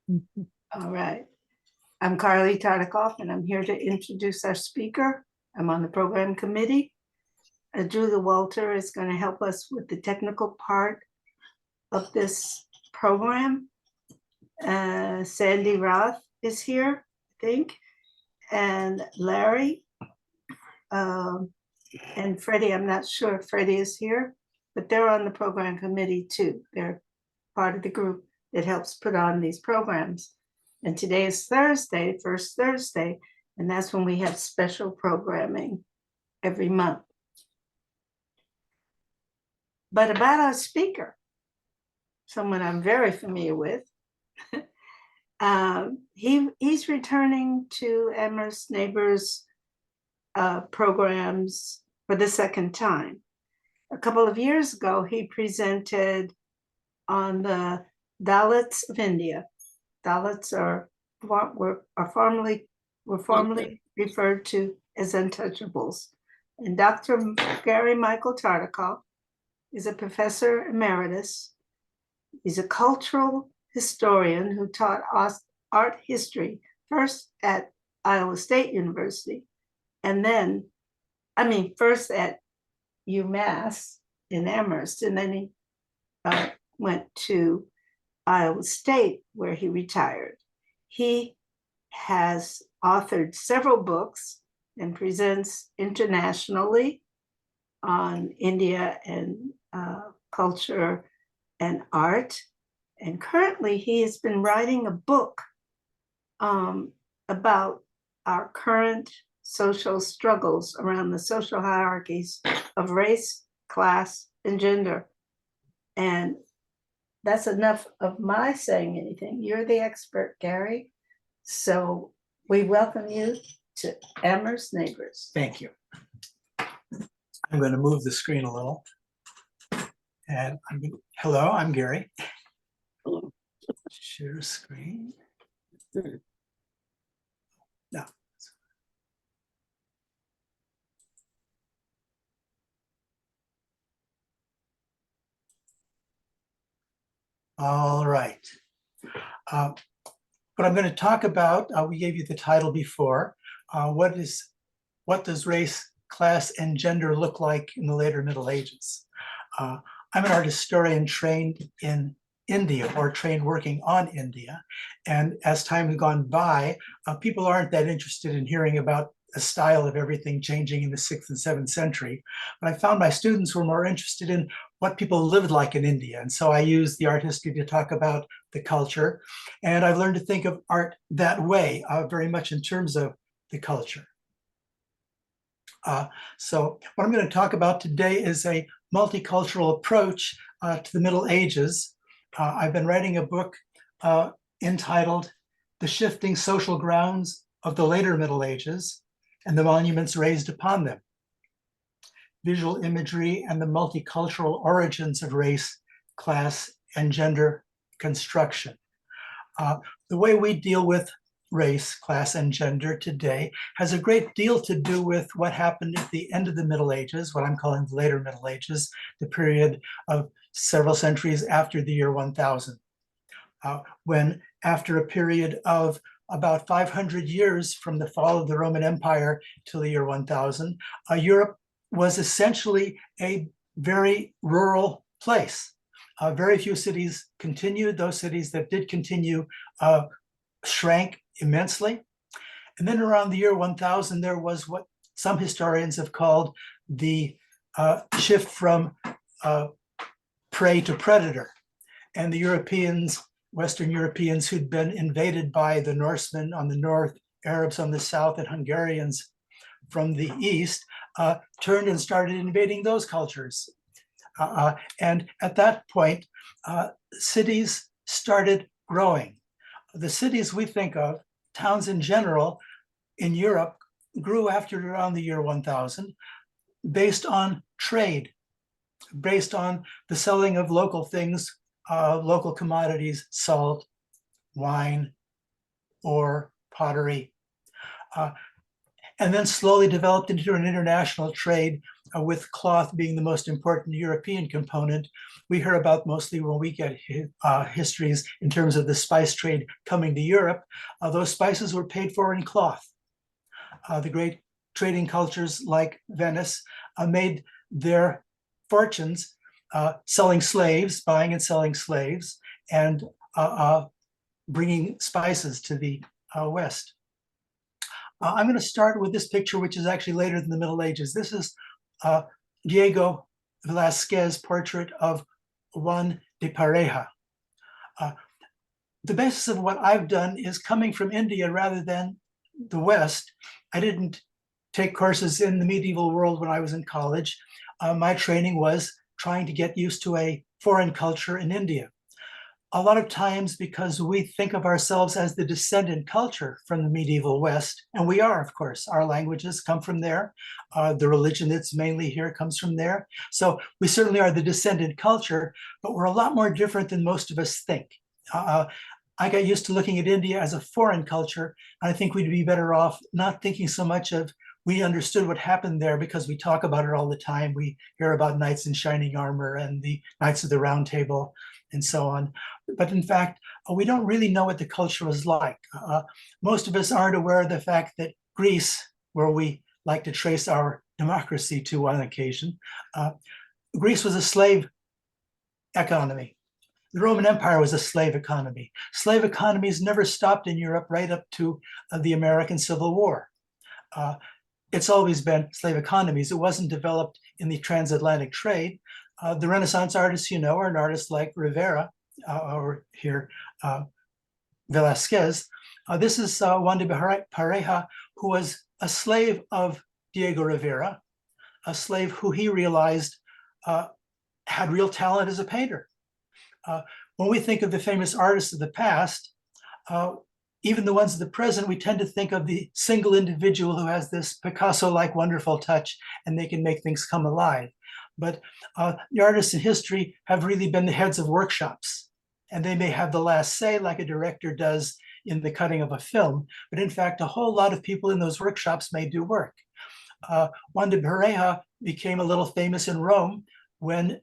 All right. I'm Carly Tartakov, and I'm here to introduce our speaker. I'm on the program committee. Julia Walter is going to help us with the technical part of this program. Sandy Roth is here, I think, and Larry. And Freddie, I'm not sure if Freddie is here, but they're on the program committee too. They're part of the group that helps put on these programs. And today is Thursday, first Thursday, and that's when we have special programming every month. But about our speaker, someone I'm very familiar with, he's returning to Amherst Neighbors programs for the second time. A couple of years ago, he presented on the Dalits of India. Dalits were formerly referred to as untouchables. And Dr. Gary Michael Tartakov is a professor emeritus. He's a cultural historian who taught art history first at Iowa State University, and then, first at UMass in Amherst, and then he went to Iowa State, where he retired. He has authored several books and presents internationally on India and culture and art. And currently, he has been writing a book about our current social struggles around the social hierarchies of race, class, and gender. And that's enough of my saying anything. You're the expert, Gary. So we welcome you to Amherst Neighbors. Thank you. I'm going to move the screen a little. And hello, I'm Gary. Hello. Share screen. No. All right. What I'm going to talk about, we gave you the title before. What does race, class, and gender look like in the later Middle Ages? I'm an art historian trained in India, or trained working on India. And as time has gone by, people aren't that interested in hearing about a style of everything changing in the 6th and 7th century. But I found my students were more interested in what people lived like in India. And so I used the art history to talk about the culture. And I've learned to think of art that way, very much in terms of the culture. So what I'm going to talk about today is a multicultural approach to the Middle Ages. I've been writing a book entitled The Shifting Social Grounds of the Later Middle Ages and the Monuments Raised Upon Them: Visual Imagery and the Multicultural Origins of Race, Class, and Gender Construction. The way we deal with race, class, and gender today has a great deal to do with what happened at the end of the Middle Ages, what I'm calling the later Middle Ages, the period of several centuries after the year 1000, when after a period of about 500 years from the fall of the Roman Empire till the year 1000, Europe was essentially a very rural place. Very few cities continued. Those cities that did continue shrank immensely. And then around the year 1000, there was what some historians have called the shift from prey to predator. And the Europeans, Western Europeans who'd been invaded by the Norsemen on the north, Arabs on the south, and Hungarians from the east, turned and started invading those cultures. And at that point, cities started growing. The cities we think of, towns in general, in Europe, grew after around the year 1000 based on trade, based on the selling of local things, local commodities, salt, wine, ore, pottery, and then slowly developed into an international trade with cloth being the most important European component, we hear about mostly when we get histories in terms of the spice trade coming to Europe. Those spices were paid for in cloth. The great trading cultures like Venice made their fortunes selling slaves, buying and selling slaves, and bringing spices to the West. I'm going to start with this picture, which is actually later than the Middle Ages. This is Diego Velázquez's portrait of Juan de Pareja. The basis of what I've done is coming from India rather than the West. I didn't take courses in the medieval world when I was in college. My training was trying to get used to a foreign culture in India. A lot of times because we think of ourselves as the descendant culture from the medieval West, and we are, of course. Our languages come from there. The religion that's mainly here comes from there. So we certainly are the descendant culture, but we're a lot more different than most of us think. I got used to looking at India as a foreign culture, and I think we'd be better off not thinking so much of we understood what happened there because we talk about it all the time. We hear about knights in shining armor and the Knights of the Round Table and so on. But in fact, we don't really know what the culture was like. Most of us aren't aware of the fact that Greece, where we like to trace our democracy to on occasion, Greece was a slave economy. The Roman Empire was a slave economy. Slave economies never stopped in Europe right up to the American Civil War. It's always been slave economies. It wasn't developed in the transatlantic trade. The Renaissance artists, you know, are an artist like Rivera, or here, Velázquez. This is Juan de Pareja, who was a slave of Diego Rivera, a slave who he realized had real talent as a painter. When we think of the famous artists of the past, even the ones of the present, we tend to think of the single individual who has this Picasso-like wonderful touch and they can make things come alive. But the artists in history have really been the heads of workshops, and they may have the last say like a director does in the cutting of a film. But in fact, a whole lot of people in those workshops may do work. Juan de Pareja became a little famous in Rome when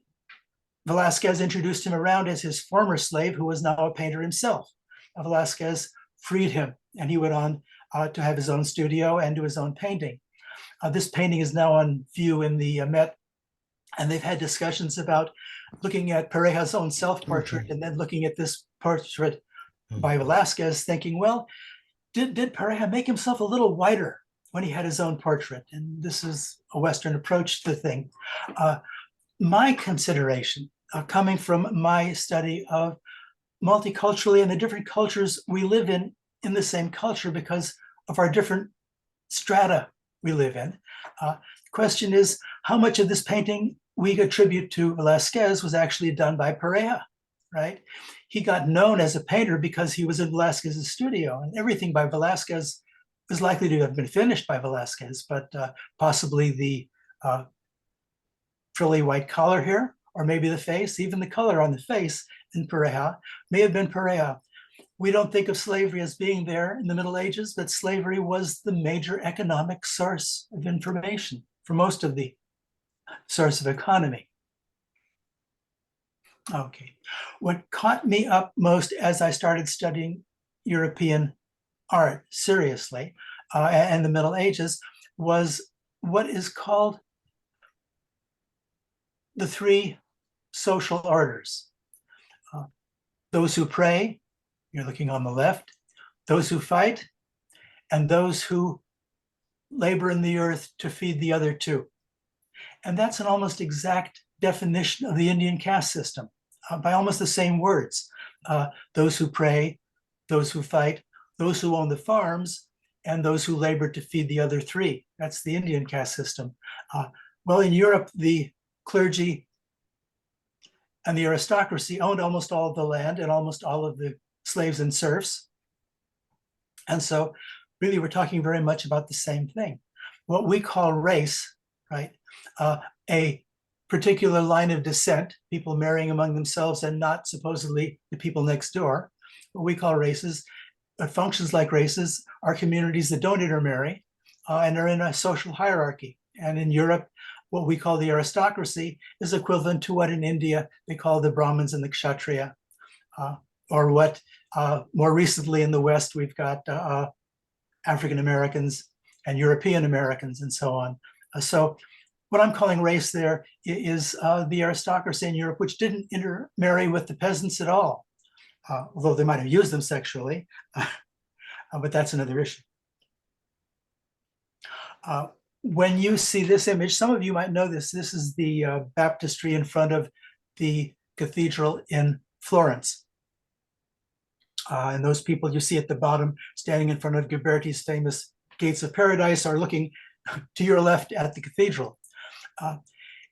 Velázquez introduced him around as his former slave, who was now a painter himself. Velázquez freed him, and he went on to have his own studio and do his own painting. This painting is now on view in the Met, and they've had discussions about looking at Pareja's own self-portrait and then looking at this portrait by Velázquez, thinking, well, did Pareja make himself a little whiter when he had his own portrait? And this is a Western approach to the thing. My consideration, coming from my study of multiculturally and the different cultures we live in the same culture because of our different strata we live in. The question is, how much of this painting we attribute to Velázquez was actually done by Pareja, right? He got known as a painter because he was in Velázquez's studio, and everything by Velázquez was likely to have been finished by Velázquez, but possibly the frilly white collar here, or maybe the face, even the color on the face in Pareja may have been Pareja. We don't think of slavery as being there in the Middle Ages, but slavery was the major economic source of information for most of the source of economy. Okay, what caught me up most as I started studying European art seriously and the Middle Ages was what is called the three social orders. Those who pray, you're looking on the left, those who fight, and those who labor in the earth to feed the other two. And that's an almost exact definition of the Indian caste system by almost the same words. Those who pray, those who fight, those who own the farms, and those who labor to feed the other three. That's the Indian caste system. Well, in Europe, the clergy and the aristocracy owned almost all of the land and almost all of the slaves and serfs. And so really we're talking very much about the same thing. What we call race, right? A particular line of descent, people marrying among themselves and not supposedly the people next door. What we call races, functions like races are communities that don't intermarry and are in a social hierarchy. And in Europe, what we call the aristocracy is equivalent to what in India they call the Brahmins and the Kshatriya, or what more recently in the West we've got African Americans and European Americans and so on. So what I'm calling race there is the aristocracy in Europe, which didn't intermarry with the peasants at all, although they might have used them sexually, but that's another issue. When you see this image, some of you might know this. This is the baptistry in front of the cathedral in Florence. And those people you see at the bottom standing in front of Ghiberti's famous Gates of Paradise are looking to your left at the cathedral.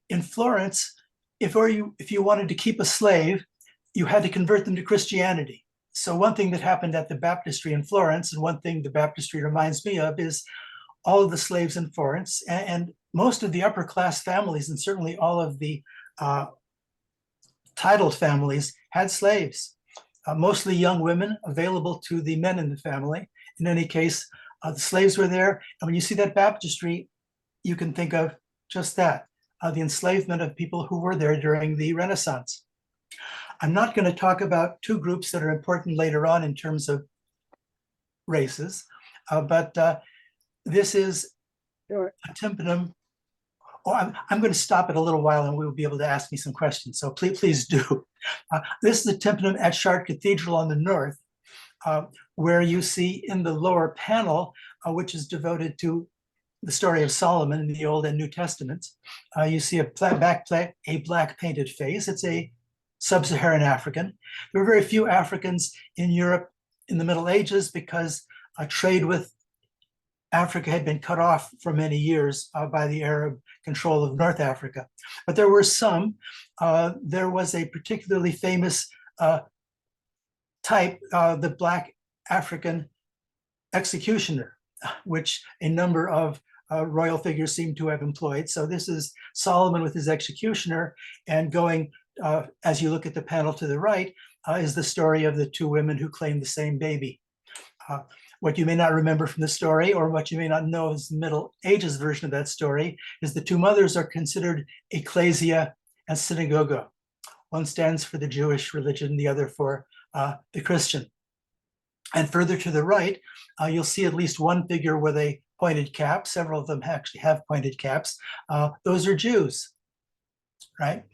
In Florence, if you wanted to keep a slave, you had to convert them to Christianity. So one thing that happened at the baptistry in Florence, and one thing the baptistry reminds me of, is all of the slaves in Florence and most of the upper class families, and certainly all of the titled families had slaves, mostly young women available to the men in the family. In any case, the slaves were there. And when you see that baptistry, you can think of just that, the enslavement of people who were there during the Renaissance. I'm not going to talk about two groups that are important later on in terms of races, but this is a tympanum. Oh, I'm going to stop it a little while and we'll be able to ask me some questions. So please do. This is the tympanum at Chartres Cathedral on the north, where you see in the lower panel, which is devoted to the story of Solomon in the Old and New Testaments, you see a black painted face. It's a sub-Saharan African. There were very few Africans in Europe in the Middle Ages because trade with Africa had been cut off for many years by the Arab control of North Africa. But there were some. There was a particularly famous type, the black African executioner, which a number of royal figures seem to have employed. So this is Solomon with his executioner, and going, as you look at the panel to the right, is the story of the two women who claimed the same baby. What you may not remember from the story, or what you may not know is the Middle Ages version of that story, is the two mothers are considered ecclesia and synagoga. One stands for the Jewish religion, the other for the Christian. And further to the right, you'll see at least one figure with a pointed cap. Several of them actually have pointed caps. Those are Jews, right?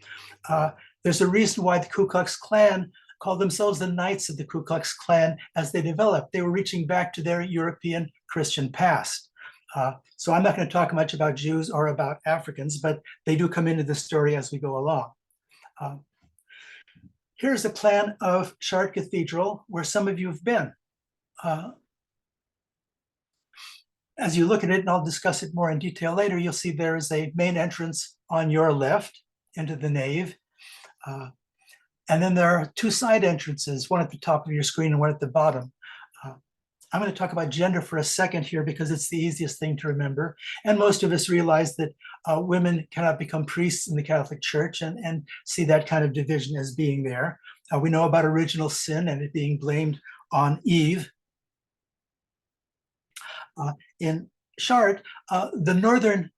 There's a reason why the Ku Klux Klan called themselves the Knights of the Ku Klux Klan as they developed. They were reaching back to their European Christian past. So I'm not going to talk much about Jews or about Africans, but they do come into the story as we go along. Here's a plan of Chartres Cathedral, where some of you have been. As you look at it, and I'll discuss it more in detail later, you'll see there is a main entrance on your left into the nave. And then there are two side entrances, one at the top of your screen and one at the bottom. I'm going to talk about gender for a second here because it's the easiest thing to remember. And most of us realize that women cannot become priests in the Catholic Church and see that kind of division as being there. We know about original sin and it being blamed on Eve. In Chartres, the northern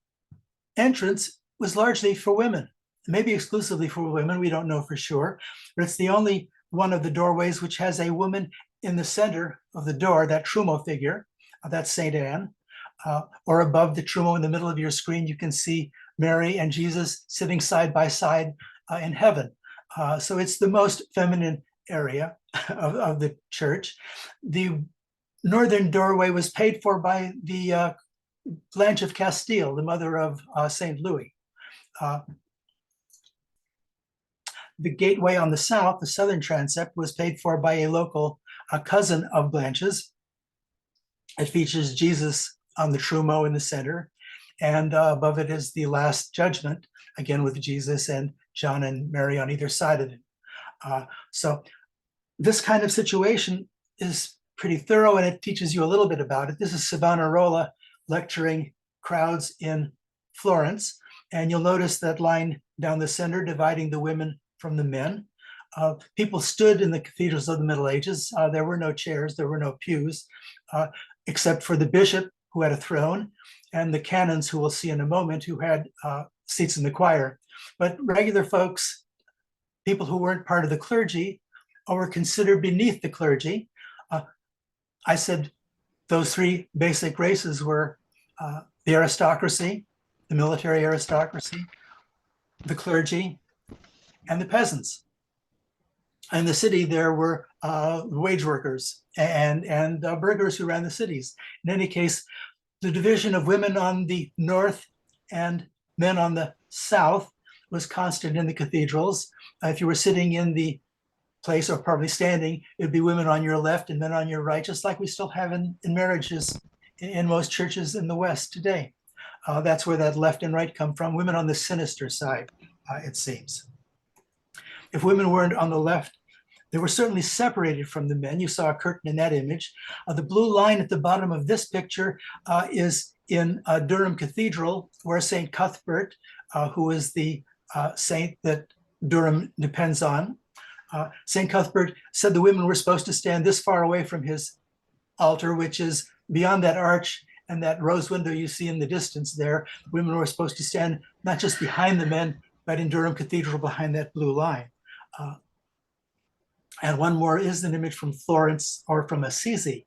entrance was largely for women, maybe exclusively for women, we don't know for sure, but it's the only one of the doorways which has a woman in the center of the door, that Trumeau figure, that's Saint Anne, or above the Trumeau in the middle of your screen, you can see Mary and Jesus sitting side by side in heaven. So it's the most feminine area of the church. The northern doorway was paid for by the Blanche of Castile, the mother of Saint Louis. The gateway on the south, the southern transept, was paid for by a local cousin of Blanche's. It features Jesus on the Trumeau in the center, and above it is the Last Judgment, again with Jesus and John and Mary on either side of it. So this kind of situation is pretty thorough, and it teaches you a little bit about it. This is Savonarola lecturing crowds in Florence, and you'll notice that line down the center dividing the women from the men. People stood in the cathedrals of the Middle Ages. There were no chairs, there were no pews, except for the bishop who had a throne, and the canons, who we'll see in a moment, who had seats in the choir. But regular folks, people who weren't part of the clergy, were considered beneath the clergy. I said those three basic races were the aristocracy, the military aristocracy, the clergy, and the peasants. In the city, there were wage workers and burghers who ran the cities. In any case, the division of women on the north and men on the south was constant in the cathedrals. If you were sitting in the place or probably standing, it'd be women on your left and men on your right, just like we still have in marriages in most churches in the West today. That's where that left and right come from, women on the sinister side, it seems. If women weren't on the left, they were certainly separated from the men. You saw a curtain in that image. The blue line at the bottom of this picture is in Durham Cathedral, where St. Cuthbert, who is the saint that Durham depends on, St. Cuthbert said the women were supposed to stand this far away from his altar, which is beyond that arch and that rose window you see in the distance there. Women were supposed to stand not just behind the men, but in Durham Cathedral behind that blue line. And one more is an image from Florence or from Assisi.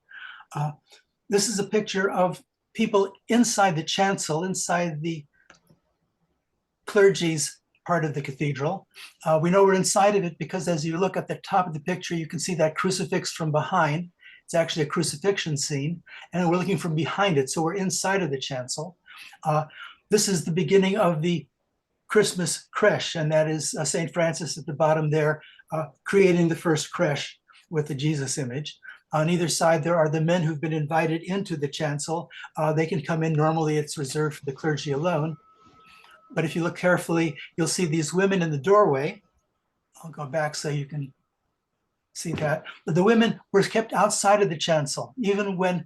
This is a picture of people inside the chancel, inside the clergy's part of the cathedral. We know we're inside of it because as you look at the top of the picture, you can see that crucifix from behind. It's actually a crucifixion scene, and we're looking from behind it. So we're inside of the chancel. This is the beginning of the Christmas creche, and that is St. Francis at the bottom there, creating the first creche with the Jesus image. On either side, there are the men who've been invited into the chancel. They can come in. Normally, it's reserved for the clergy alone. But if you look carefully, you'll see these women in the doorway. I'll go back so you can see that. But the women were kept outside of the chancel. Even when,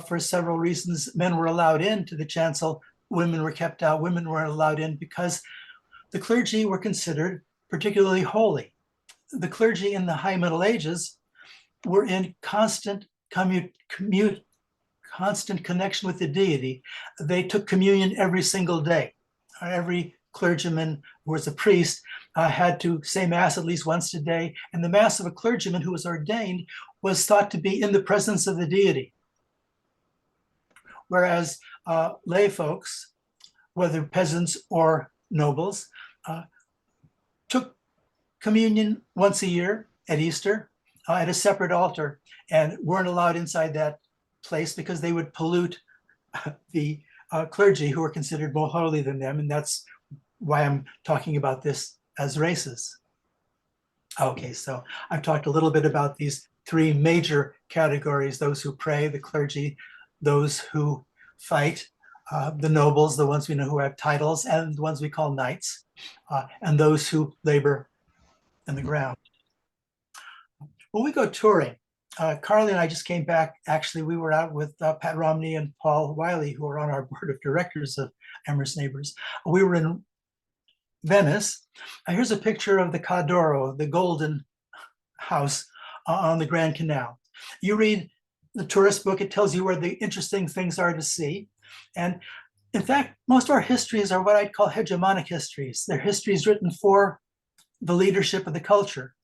for several reasons, men were allowed into the chancel, women were kept out. Women weren't allowed in because the clergy were considered particularly holy. The clergy in the High Middle Ages were in constant constant connection with the deity. They took communion every single day. Every clergyman who was a priest had to say mass at least once a day, and the mass of a clergyman who was ordained was thought to be in the presence of the deity. Whereas lay folks, whether peasants or nobles, took communion once a year at Easter at a separate altar and weren't allowed inside that place because they would pollute the clergy who were considered more holy than them. And that's why I'm talking about this as races. Okay, so I've talked a little bit about these three major categories: those who pray, the clergy, those who fight, the nobles, the ones we know who have titles, and the ones we call knights, and those who labor in the ground. When we go touring, Carly and I just came back. Actually, we were out with Pat Romney and Paul Wiley, who are on our board of directors of Amherst Neighbors. We were in Venice. Here's a picture of the Ca d'Oro, the golden house on the Grand Canal. You read the tourist book, it tells you where the interesting things are to see. And in fact, most of our histories are what I'd call hegemonic histories. They're histories written for the leadership of the culture.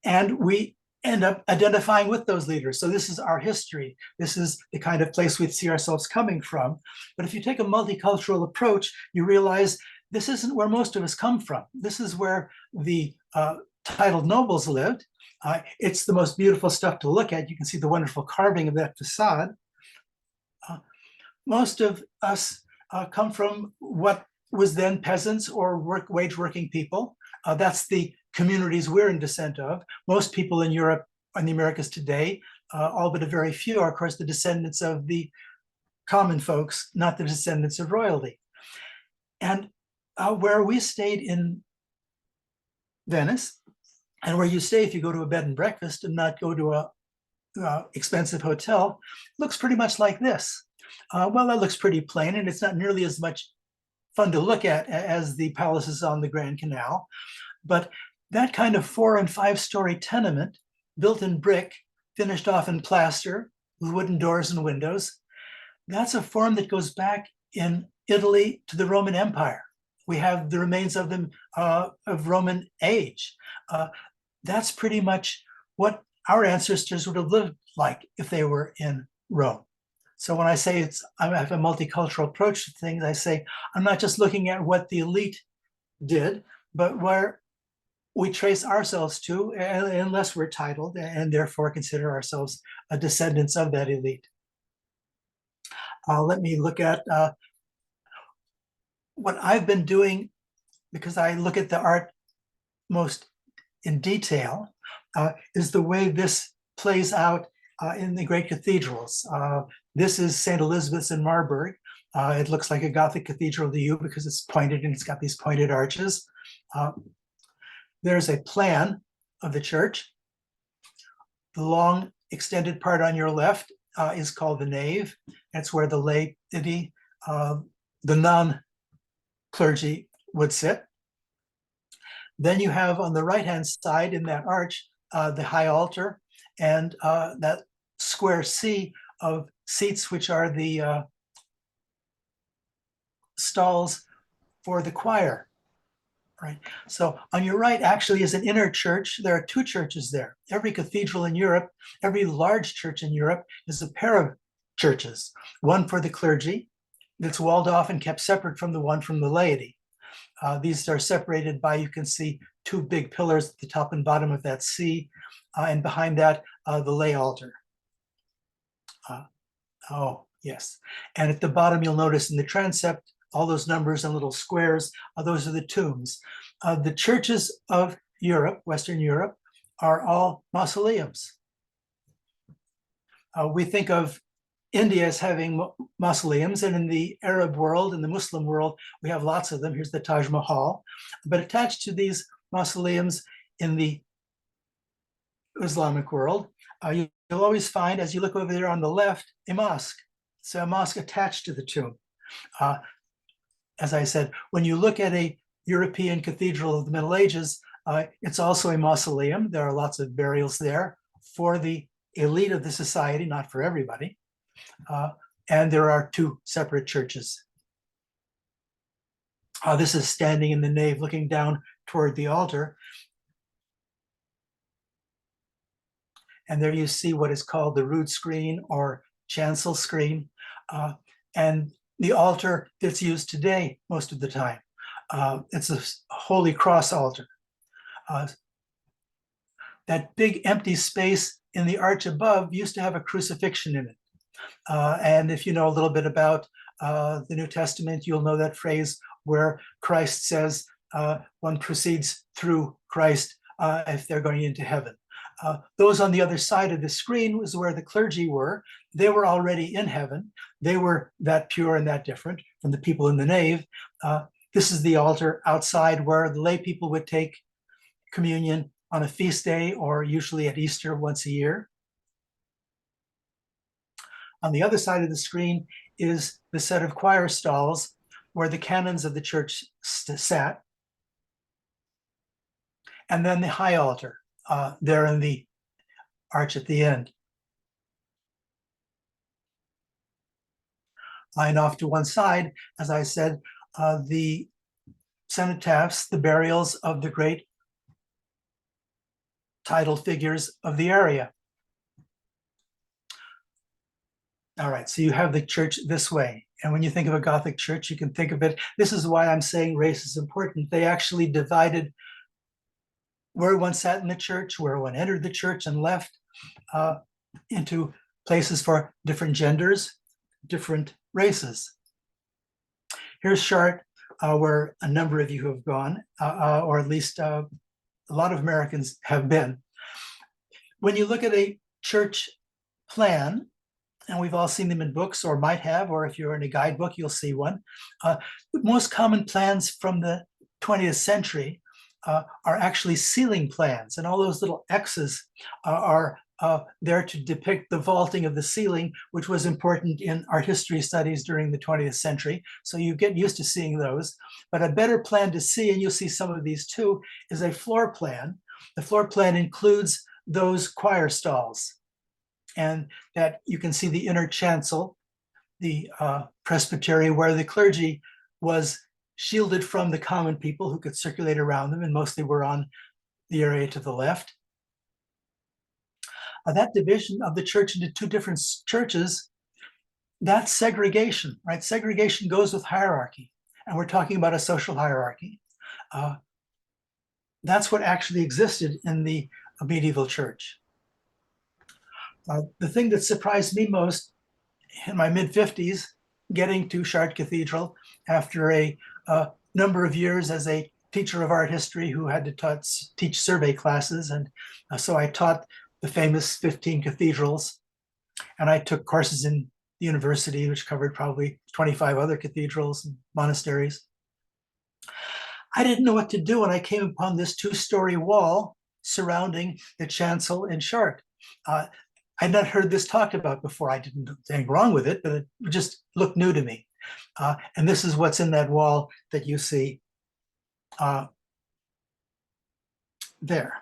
And we end up identifying with those leaders. So this is our history. This is the kind of place we see ourselves coming from. But if you take a multicultural approach, you realize this isn't where most of us come from. This is where the titled nobles lived. It's the most beautiful stuff to look at. You can see the wonderful carving of that facade. Most of us come from what was then peasants or wage working people. That's the communities we're in descent of. Most people in Europe and the Americas today, all but a very few, are of course the descendants of the common folks, not the descendants of royalty. And where we stayed in Venice, and where you stay if you go to a bed and breakfast and not go to a expensive hotel, looks pretty much like this. Well, that looks pretty plain, and it's not nearly as much fun to look at as the palaces on the Grand Canal. But that kind of 4- and 5-story tenement, built in brick, finished off in plaster, with wooden doors and windows, that's a form that goes back in Italy to the Roman Empire. we have the remains of them of Roman age. That's pretty much what our ancestors would have lived like if they were in Rome. So when I say I have a multicultural approach to things, I say I'm not just looking at what the elite did, but where we trace ourselves to, unless we're titled, and therefore consider ourselves descendants of that elite. Let me look at what I've been doing, because I look at the art most in detail, is the way this plays out in the great cathedrals. This is St. Elizabeth's in Marburg. It looks like a Gothic cathedral to you because it's pointed and it's got these pointed arches. There's a plan of the church. The long extended part on your left is called the nave. That's where the laity, the non-clergy would sit. Then you have on the right-hand side in that arch, the high altar and that square C of seats, which are the stalls for the choir, right? So on your right actually is an inner church. There are two churches there. Every cathedral in Europe, every large church in Europe is a pair of churches, one for the clergy that's walled off and kept separate from the one from the laity. These are separated by, you can see, two big pillars at the top and bottom of that C, and behind that, the lay altar. Oh, yes. And at the bottom, you'll notice in the transept, all those numbers and little squares, those are the tombs. The churches of Europe, Western Europe, are all mausoleums. We think of India as having mausoleums, and in the Arab world, in the Muslim world, we have lots of them. Here's the Taj Mahal. But attached to these mausoleums in the Islamic world, you'll always find, as you look over there on the left, a mosque. So a mosque attached to the tomb. As I said, when you look at a European cathedral of the Middle Ages, it's also a mausoleum. There are lots of burials there for the elite of the society, not for everybody. And there are two separate churches. This is standing in the nave looking down toward the altar. And there you see what is called the rood screen or chancel screen. And the altar that's used today most of the time. It's a Holy Cross altar. That big empty space in the arch above used to have a crucifixion in it. And if you know a little bit about the New Testament, you'll know that phrase where Christ says one proceeds through Christ if they're going into heaven. Those on the other side of the screen was where the clergy were. They were already in heaven. They were that pure and that different from the people in the nave. This is the altar outside where the lay people would take communion on a feast day or usually at Easter once a year. On the other side of the screen is the set of choir stalls where the canons of the church sat. And then the high altar there in the arch at the end. And off to one side, as I said, the cenotaphs, the burials of the great title figures of the area. All right, so you have the church this way. And when you think of a Gothic church, you can think of it. This is why I'm saying race is important. They actually divided where one sat in the church, where one entered the church and left, into places for different genders, different races. Here's Chartres, where a number of you have gone, or at least a lot of Americans have been. When you look at a church plan, and we've all seen them in books or might have, or if you're in a guidebook, you'll see one. The most common plans from the 20th century are actually ceiling plans, and all those little X's are there to depict the vaulting of the ceiling, which was important in art history studies during the 20th century. So you get used to seeing those. But a better plan to see, and you'll see some of these too, is a floor plan. The floor plan includes those choir stalls, and that you can see the inner chancel, the presbytery where the clergy was shielded from the common people who could circulate around them, and mostly were on the area to the left. That division of the church into two different churches, that's segregation, right? Segregation goes with hierarchy, and we're talking about a social hierarchy. That's what actually existed in the medieval church. The thing that surprised me most in my mid-50s, getting to Chartres Cathedral after a number of years as a teacher of art history who had to teach survey classes. And so I taught the famous 15 cathedrals, and I took courses in the university, which covered probably 25 other cathedrals and monasteries. I didn't know what to do when I came upon this two-story wall surrounding the chancel in Chartres. I'd not heard this talked about before. I didn't do anything wrong with it, but it just looked new to me. And this is what's in that wall that you see there.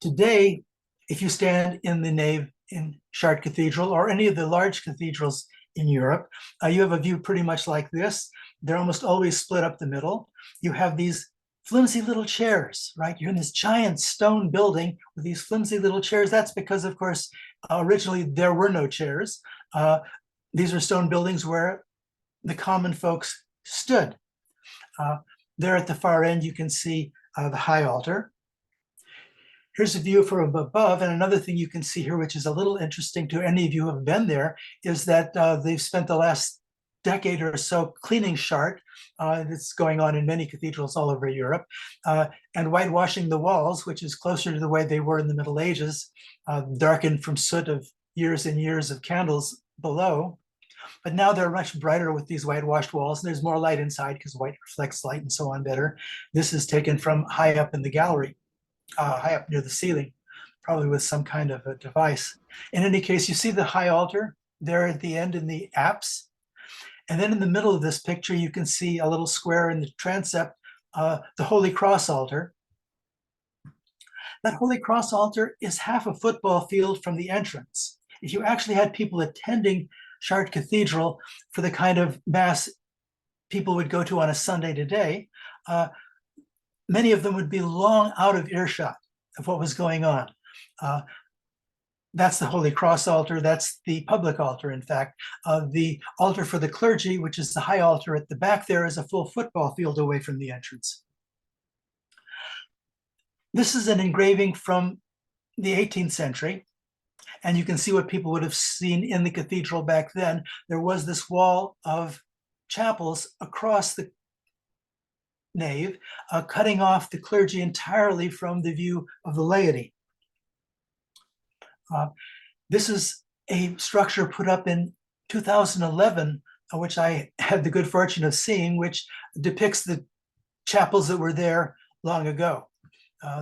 Today, if you stand in the nave in Chartres Cathedral or any of the large cathedrals in Europe, you have a view pretty much like this. They're almost always split up the middle. You have these flimsy little chairs, right? You're in this giant stone building with these flimsy little chairs. That's because, of course, originally there were no chairs. These are stone buildings where the common folks stood. There at the far end, you can see the high altar. Here's a view from above. And another thing you can see here, which is a little interesting to any of you who have been there, is that they've spent the last decade or so cleaning Chartres. It's going on in many cathedrals all over Europe, and whitewashing the walls, which is closer to the way they were in the Middle Ages, darkened from soot of years and years of candles below. But now they're much brighter with these whitewashed walls, and there's more light inside because white reflects light and so on better. This is taken from high up in the gallery, high up near the ceiling, probably with some kind of a device. In any case, you see the high altar there at the end in the apse. And then in the middle of this picture, you can see a little square in the transept, the Holy Cross altar. That Holy Cross altar is half a football field from the entrance. If you actually had people attending Chartres Cathedral for the kind of mass people would go to on a Sunday today, many of them would be long out of earshot of what was going on. That's the Holy Cross altar. That's the public altar, in fact. The altar for the clergy, which is the high altar at the back there, is a full football field away from the entrance. This is an engraving from the 18th century, and you can see what people would have seen in the cathedral back then. There was this wall of chapels across the nave, cutting off the clergy entirely from the view of the laity. This is a structure put up in 2011, which I had the good fortune of seeing, which depicts the chapels that were there long ago.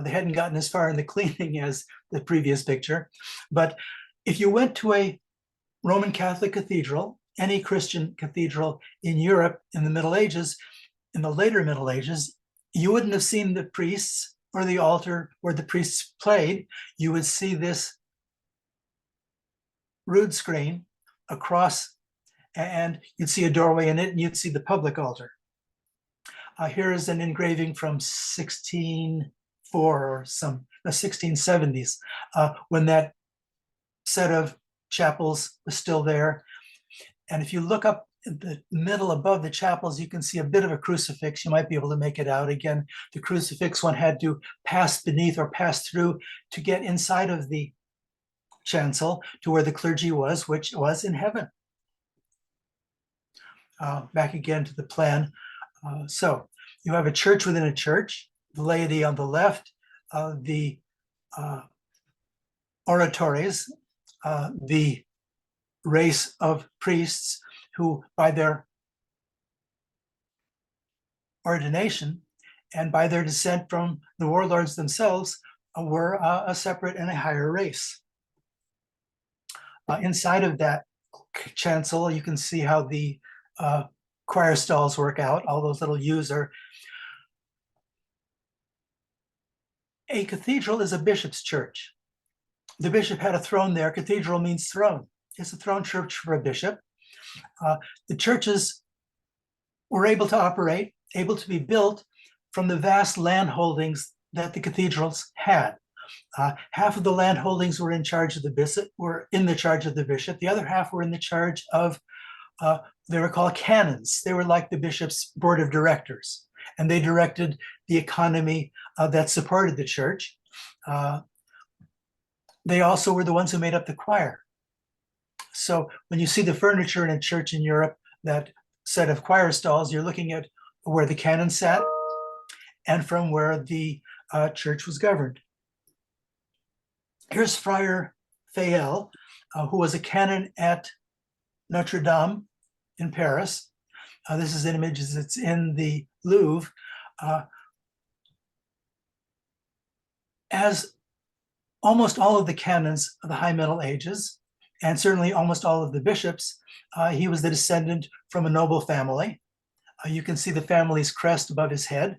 They hadn't gotten as far in the cleaning as the previous picture. But if you went to a Roman Catholic cathedral, any Christian cathedral in Europe in the Middle Ages, in the later Middle Ages, you wouldn't have seen the priests or the altar where the priests played. You would see this rood screen across, and you'd see a doorway in it, and you'd see the public altar. Here is an engraving from 1604 or the 1670s, when that set of chapels was still there. And if you look up in the middle above the chapels, you can see a bit of a crucifix. You might be able to make it out. Again, the crucifix one had to pass beneath or pass through to get inside of the chancel to where the clergy was, which was in heaven. Back again to the plan. So you have a church within a church, the laity on the left, the oratories, the race of priests who, by their ordination and by their descent from the warlords themselves, were a separate and a higher race. Inside of that chancel, you can see how the choir stalls work out. All those little U's are. A cathedral is a bishop's church. The bishop had a throne there. Cathedral means throne. It's a throne church for a bishop. The churches were able to operate, able to be built from the vast land holdings that the cathedrals had. Half of the land holdings were in charge of the bishop, The other half were in the charge of, they were called canons. They were like the bishop's board of directors, and they directed the economy that supported the church. They also were the ones who made up the choir. So when you see the furniture in a church in Europe, that set of choir stalls, you're looking at where the canon sat and from where the church was governed. Here's Friar Fayel, who was a canon at Notre Dame in Paris. This is an image that's in the Louvre. As almost all of the canons of the High Middle Ages, and certainly almost all of the bishops, he was the descendant from a noble family. You can see the family's crest above his head.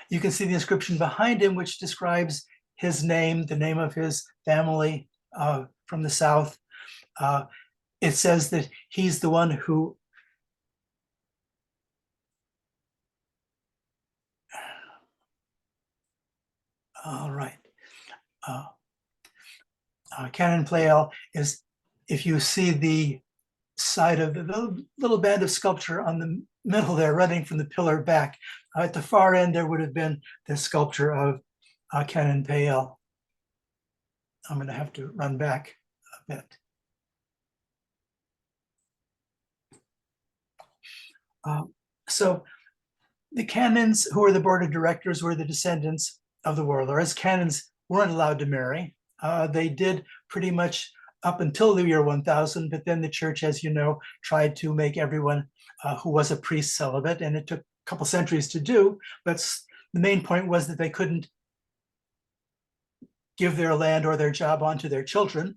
You can see the inscription behind him, which describes his name, the name of his family from the south. It says that he's the one who all right. Canon Pleyel is, if you see the side of the little band of sculpture on the middle there running from the pillar back, at the far end there would have been the sculpture of Canon Pleyel. I'm going to have to run back a bit. So the canons, who were the board of directors, were the descendants of the warlords. Canons weren't allowed to marry. They did pretty much up until the year 1000, but then the church, as you know, tried to make everyone who was a priest celibate, and it took a couple centuries to do, but the main point was that they couldn't give their land or their job onto their children.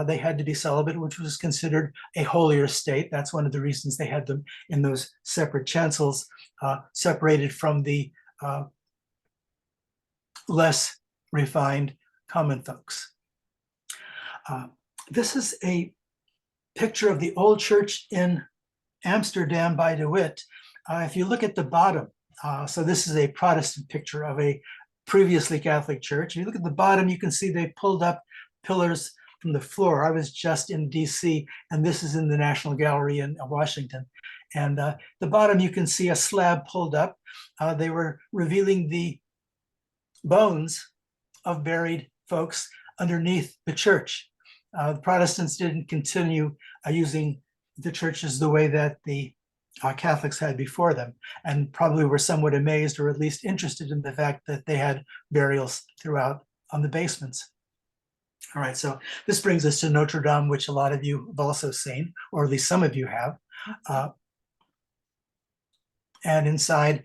They had to be celibate, which was considered a holier state. That's one of the reasons they had them in those separate chancels, separated from the less refined common folks. This is a picture of the old church in Amsterdam by De Witt. If you look at the bottom, so this is a Protestant picture of a previously Catholic church. If you look at the bottom, you can see they pulled up pillars from the floor. I was just in DC, and this is in the National Gallery in Washington. And the bottom, you can see a slab pulled up. They were revealing the bones of buried folks underneath the church. The Protestants didn't continue using the churches the way that the Catholics had before them, and probably were somewhat amazed or at least interested in the fact that they had burials throughout on the basements. All right, so this brings us to Notre Dame, which a lot of you have also seen, or at least some of you have. And inside,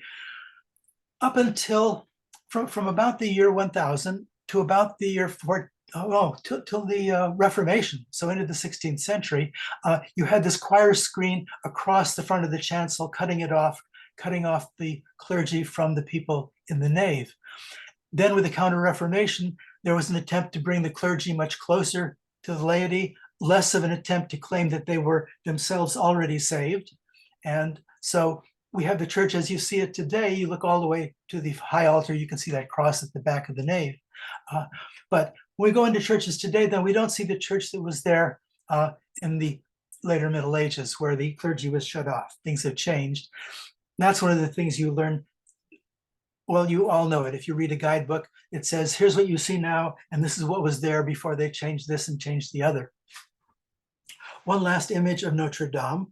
up until from about the year 1000 to about the year till the Reformation, so into the 16th century, you had this choir screen across the front of the chancel, cutting off the clergy from the people in the nave. Then with the Counter-Reformation, there was an attempt to bring the clergy much closer to the laity, less of an attempt to claim that they were themselves already saved. And so we have the church as you see it today. You look all the way to the high altar, you can see that cross at the back of the nave. But when we go into churches today, then we don't see the church that was there in the later Middle Ages, where the clergy was shut off. Things have changed. That's one of the things you learn. Well, you all know it. If you read a guidebook, it says, here's what you see now, and this is what was there before they changed this and changed the other. One last image of Notre Dame.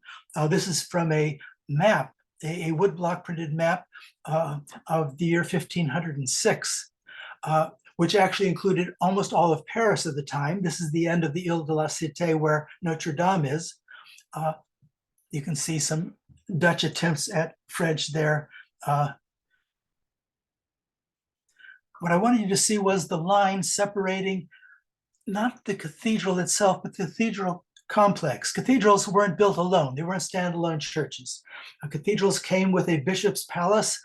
This is from a map, a woodblock printed map of the year 1506. Which actually included almost all of Paris at the time. This is the end of the Ile de la Cité, where Notre Dame is. You can see some Dutch attempts at French there. What I wanted you to see was the line separating not the cathedral itself, but the cathedral complex. Cathedrals weren't built alone. They weren't standalone churches. Cathedrals came with a bishop's palace,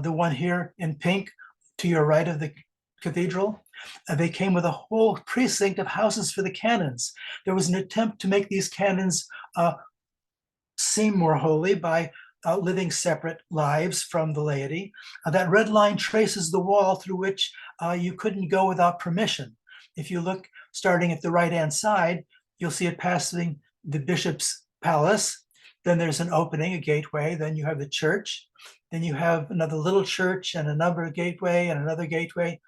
the one here in pink to your right of the cathedral. They came with a whole precinct of houses for the canons. There was an attempt to make these canons seem more holy by living separate lives from the laity. That red line traces the wall through which you couldn't go without permission. If you look starting at the right-hand side, you'll see it passing the bishop's palace. Then there's an opening, a gateway. Then you have the church. Then you have another little church and another gateway and another gateway.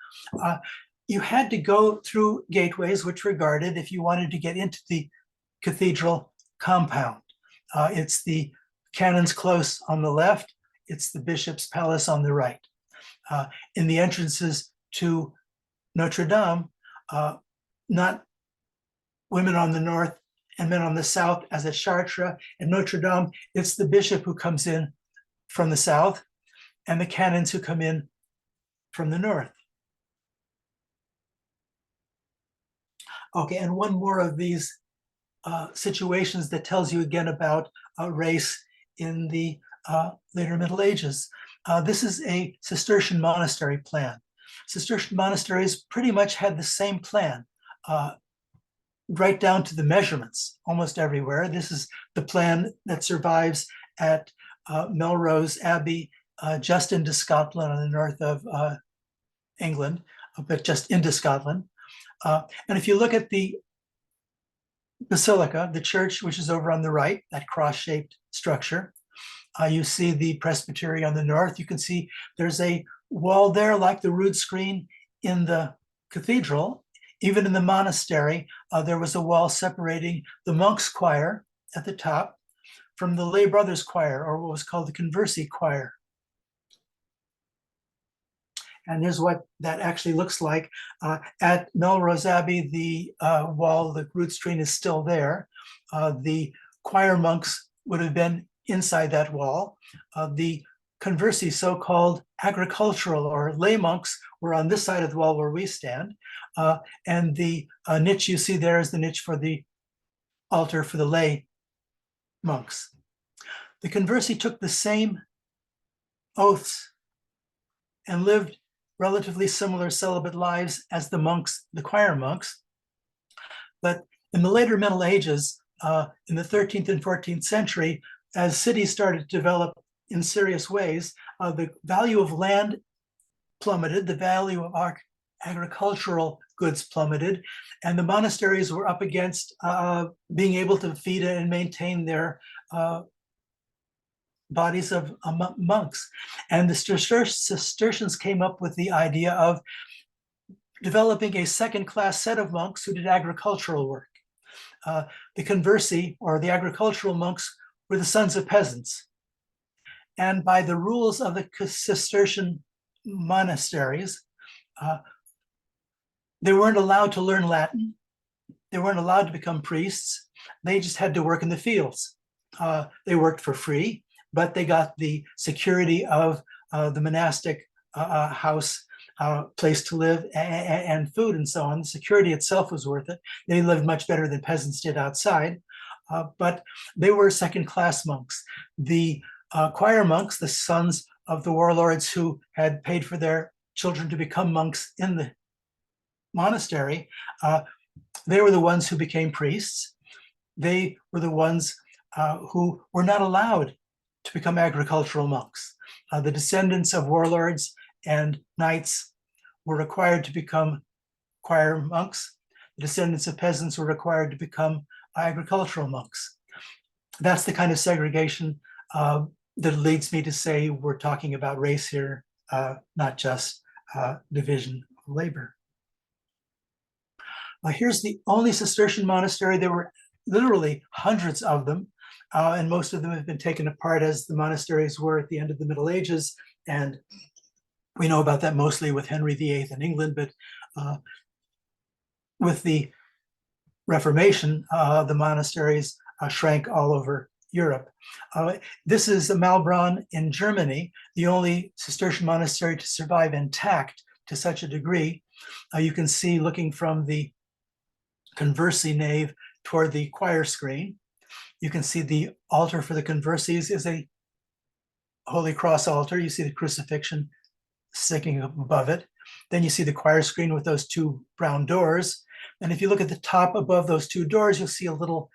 You had to go through gateways, which were guarded if you wanted to get into the cathedral compound. It's the Canon's Close on the left. It's the bishop's palace on the right. In the entrances to Notre Dame, not women on the north and men on the south as at Chartres. In Notre Dame, it's the bishop who comes in from the south and the canons who come in from the north. Okay, and one more of these situations that tells you again about race in the later Middle Ages. This is a Cistercian monastery plan. Cistercian monasteries pretty much had the same plan, right down to the measurements almost everywhere. This is the plan that survives at Melrose Abbey, just into Scotland on the north of England, but just into Scotland. And if you look at the basilica, the church, which is over on the right, that cross-shaped structure, you see the presbytery on the north. You can see there's a wall there like the rood screen in the cathedral. Even in the monastery, there was a wall separating the monks' choir at the top from the lay brothers' choir, or what was called the conversi choir. And here's what that actually looks like. At Melrose Abbey, the wall, the rood screen is still there. The choir monks would have been inside that wall. The conversi, so-called agricultural or lay monks, were on this side of the wall where we stand. And the niche you see there is the niche for the altar for the lay monks. The conversi took the same oaths and lived relatively similar celibate lives as the monks, the choir monks. But in the later Middle Ages, in the 13th and 14th century, as cities started to develop in serious ways, the value of land plummeted, the value of agricultural goods plummeted, and the monasteries were up against being able to feed and maintain their bodies of monks. And the Cistercians came up with the idea of developing a second-class set of monks who did agricultural work. The conversi, or the agricultural monks, were the sons of peasants. And by the rules of the Cistercian monasteries, they weren't allowed to learn Latin. They weren't allowed to become priests. They just had to work in the fields. They worked for free, but they got the security of the monastic house, place to live, and food and so on. The security itself was worth it. They lived much better than peasants did outside, but they were second-class monks. The choir monks, the sons of the warlords who had paid for their children to become monks in the monastery, they were the ones who became priests. They were the ones who were not allowed to become agricultural monks. The descendants of warlords and knights were required to become choir monks. The descendants of peasants were required to become agricultural monks. That's the kind of segregation that leads me to say we're talking about race here, not just division of labor. Here's the only Cistercian monastery. There were literally hundreds of them, and most of them have been taken apart as the monasteries were at the end of the Middle Ages. And we know about that mostly with Henry VIII in England, but with the Reformation, the monasteries shrank all over Europe. This is a Malbronn in Germany, the only Cistercian monastery to survive intact to such a degree. You can see, looking from the conversi nave toward the choir screen, you can see the altar for the conversis is a Holy Cross altar. You see the crucifixion sticking up above it. Then you see the choir screen with those two brown doors. And if you look at the top above those two doors, you'll see a little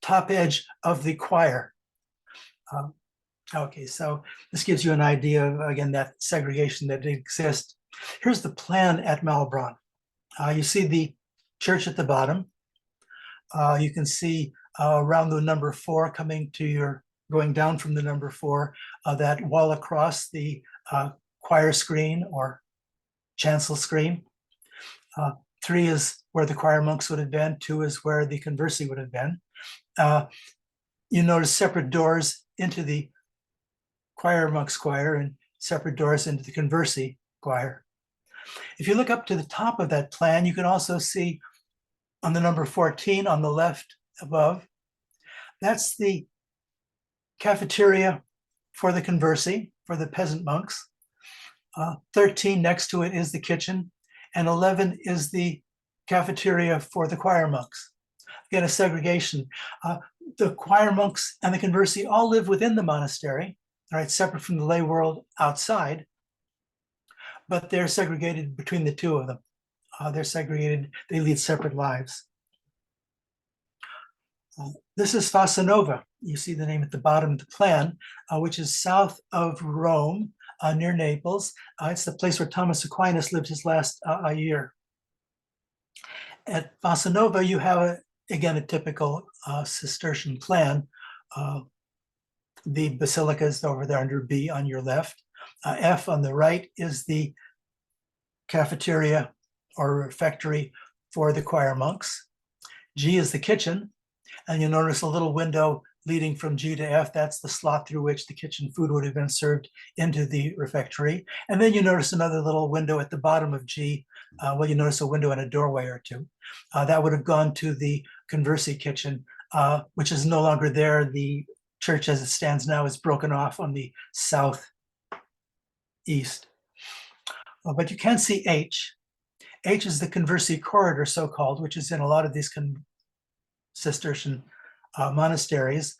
top edge of the choir. Okay, so this gives you an idea of, again, that segregation that exists. Here's the plan at Malbron. You see the church at the bottom. You can see around the number 4 going down from the number 4, that wall across the choir screen or chancel screen. 3 is where the choir monks would have been. 2 is where the conversi would have been. You notice separate doors into the choir monks choir and separate doors into the conversi choir. If you look up to the top of that plan, you can also see on the number 14 on the left above, that's the cafeteria for the conversi, for the peasant monks. 13 next to it is the kitchen, and 11 is the cafeteria for the choir monks. Again, a segregation. The choir monks and the conversi all live within the monastery, right, separate from the lay world outside, but they're segregated between the two of them. They're segregated, they lead separate lives. This is Fasanova. You see the name at the bottom of the plan, which is south of Rome, near Naples. It's the place where Thomas Aquinas lived his last year. At Fasanova, you have, again, a typical Cistercian plan. The basilica is over there under B on your left. F on the right is the cafeteria or refectory for the choir monks. G is the kitchen, and you'll notice a little window leading from G to F. That's the slot through which the kitchen food would have been served into the refectory. And then you notice another little window at the bottom of G. You notice a window and a doorway or two. That would have gone to the conversi kitchen, which is no longer there. The church as it stands now is broken off on the southeast. But you can see H. H is the conversi corridor, so-called, which is in a lot of these Cistercian monasteries.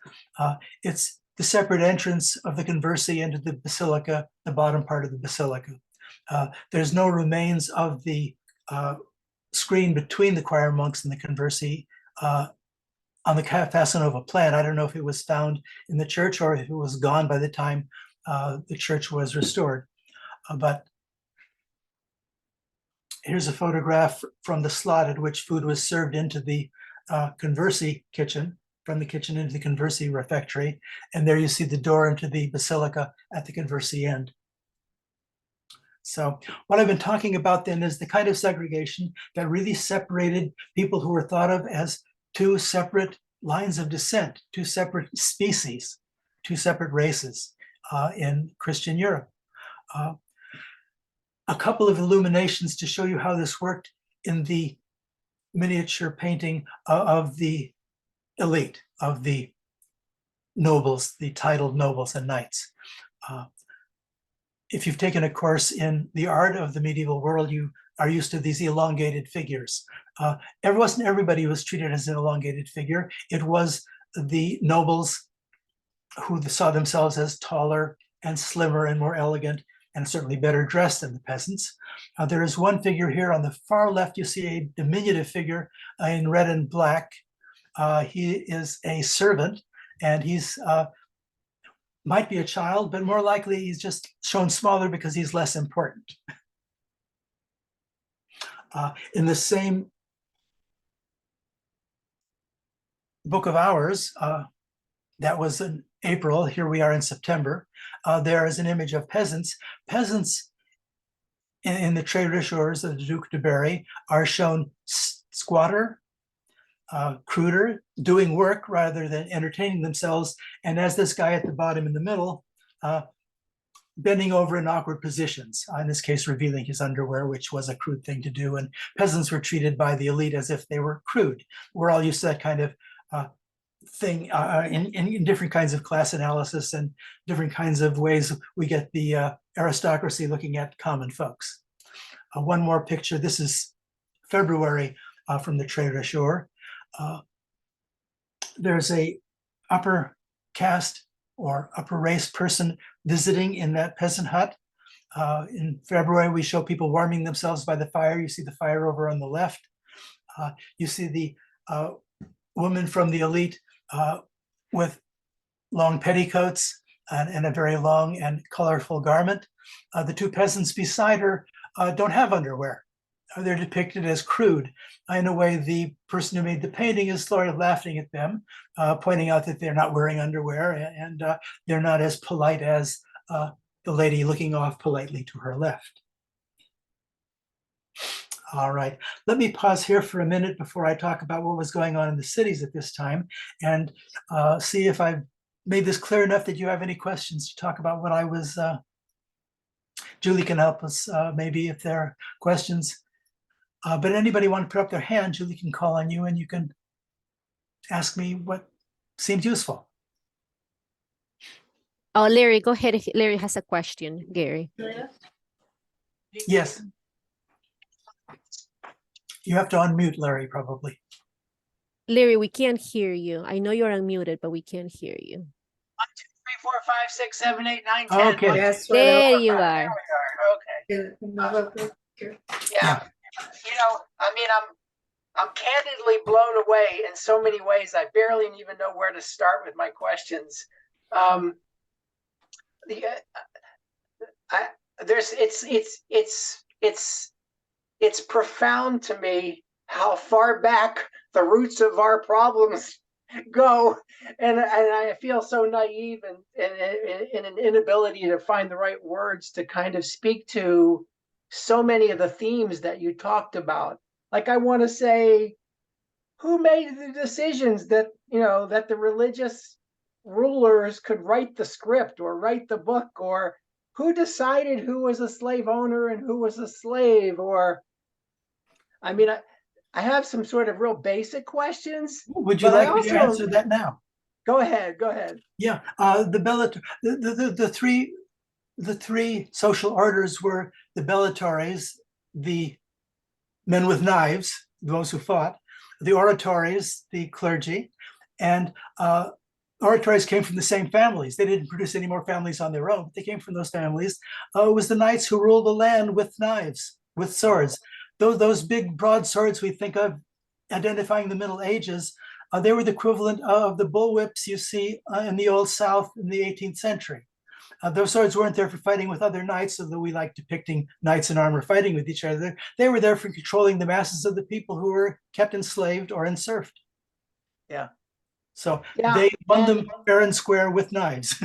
It's the separate entrance of the conversi into the basilica, the bottom part of the basilica. There's no remains of the screen between the choir monks and the conversi on the Fasanova plan. I don't know if it was found in the church or if it was gone by the time the church was restored. But here's a photograph from the slot at which food was served into the conversi kitchen, from the kitchen into the conversi refectory. And there you see the door into the basilica at the conversi end. So what I've been talking about then is the kind of segregation that really separated people who were thought of as 2 separate lines of descent, 2 separate species, 2 separate races in Christian Europe. A couple of illuminations to show you how this worked in the miniature painting of the elite, of the nobles, the titled nobles and knights. If you've taken a course in the art of the medieval world, you are used to these elongated figures. Wasn't everybody was treated as an elongated figure. It was the nobles who saw themselves as taller and slimmer and more elegant and certainly better dressed than the peasants. There is one figure here on the far left. You see a diminutive figure in red and black. He is a servant, and he's might be a child, but more likely he's just shown smaller because he's less important. In the same book of hours, that was in April, here we are in September, there is an image of peasants. Peasants in the Treasures of the Duc de Berry are shown squatter, cruder, doing work rather than entertaining themselves. And as this guy at the bottom in the middle, bending over in awkward positions, in this case, revealing his underwear, which was a crude thing to do. And peasants were treated by the elite as if they were crude. We're all used to that kind of thing in different kinds of class analysis and different kinds of ways we get the aristocracy looking at common folks. One more picture. This is February from the Treasures. There's a upper caste or upper race person visiting in that peasant hut. In February, we show people warming themselves by the fire. You see the fire over on the left. You see the woman from the elite with long petticoats and a very long and colorful garment. The two peasants beside her don't have underwear. They're depicted as crude. In a way, the person who made the painting is sort of laughing at them, pointing out that they're not wearing underwear and they're not as polite as the lady looking off politely to her left. All right, let me pause here for a minute before I talk about what was going on in the cities at this time and see if I've made this clear enough that you have any questions to talk about what I was. Julie can help us maybe if there are questions. But anybody want to put up their hand, Julie can call on you and you can ask me what seemed useful. Oh, Larry, go ahead. Larry has a question, Gary. Yes. You have to unmute Larry, probably. Larry, we can't hear you. I know you're unmuted, but we can't hear you. 1, 2, 3, 4, 5, 6, 7, 8, 9, 10. Okay. Yes. There you There are. we are. Okay. Yeah. You know, I mean, I'm candidly blown away in so many ways. I barely even know where to start with my questions. It's profound to me how far back the roots of our problems go, and I feel so naive and an inability to find the right words to kind of speak to so many of the themes that you talked about. Like, I want to say, who made the decisions that, you know, that the religious rulers could write the script or write the book, or who decided who was a slave owner and who was a slave? Or, I mean, I have some sort of real basic questions. Would you like me to answer that now? Go ahead. Go ahead. Yeah, the three social orders were the bellatories, the men with knives, those who fought, the oratories, the clergy, and oratories came from the same families. They didn't produce any more families on their own, but they came from those families. It was the knights who ruled the land with knives, with swords. Those big broadswords we think of identifying the Middle Ages, they were the equivalent of the bullwhips you see in the Old South in the 18th century. Those swords weren't there for fighting with other knights, although we like depicting knights in armor fighting with each other. They were there for controlling the masses of the people who were kept enslaved or enserfed. Yeah. So Yeah, they won them fair and square with knives.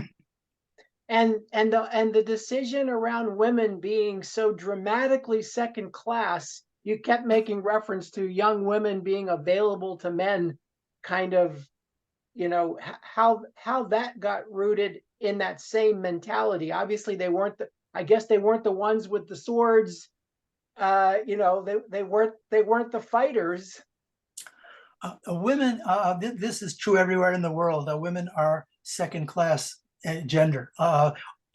And the decision around women being so dramatically second class, you kept making reference to young women being available to men, kind of, you know, how that got rooted in that same mentality. Obviously, they weren't I guess they weren't the ones with the swords. You know, they weren't the fighters. Women, this is true everywhere in the world. Women are second class gender.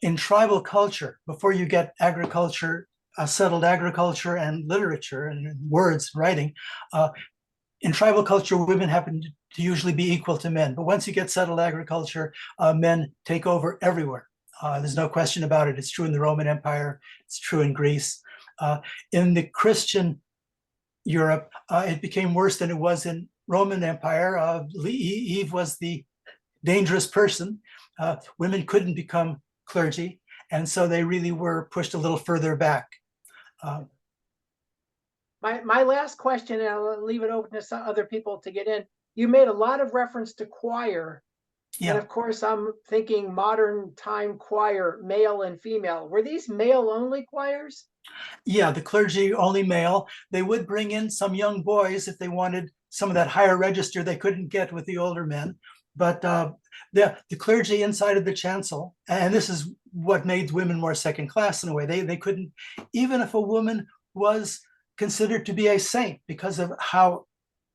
In tribal culture, before you get agriculture, settled agriculture and literature and words, writing, in tribal culture, women happen to usually be equal to men. But once you get settled agriculture, men take over everywhere. There's no question about it. It's true in the Roman Empire. It's true in Greece. In the Christian Europe, it became worse than it was in Roman Empire. Eve was the dangerous person. Women couldn't become clergy, and so they really were pushed a little further back. My last question, and I'll leave it open to some other people to get in. You made a lot of reference to choir. Yeah. And of course, I'm thinking modern time choir, male and female. Were these male only choirs? Yeah, the clergy only male. They would bring in some young boys if they wanted some of that higher register they couldn't get with the older men. But the clergy inside of the chancel, and this is what made women more second class in a way. They couldn't, even if a woman was considered to be a saint because of how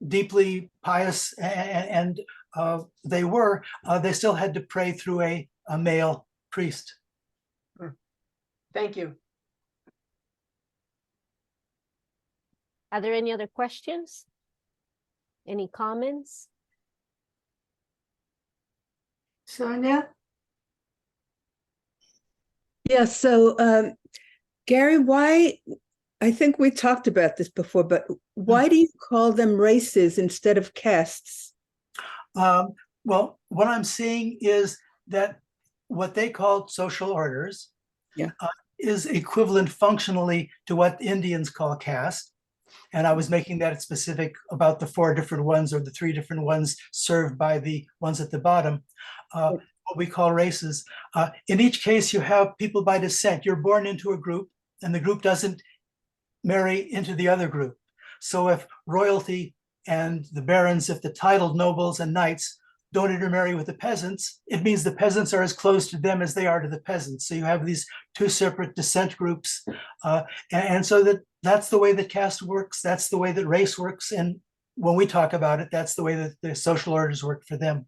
deeply pious and they were, they still had to pray through a male priest. Thank you. Are there any other questions? Any comments? Sonia? Yeah, so Gary, why, I think we talked about this before, but why do you call them races instead of castes? Well, what I'm seeing is that what they called social orders Yeah. is equivalent functionally to what Indians call caste. And I was making that specific about the 4 different ones or the 3 different ones served by the ones at the bottom, what we call races. In each case, you have people by descent. You're born into a group, and the group doesn't marry into the other group. So if royalty and the barons, if the titled nobles and knights don't intermarry with the peasants, it means the peasants are as close to them as they are to the peasants. So you have these 2 separate descent groups. And so that's the way that caste works. That's the way that race works. And when we talk about it, that's the way that the social orders work for them.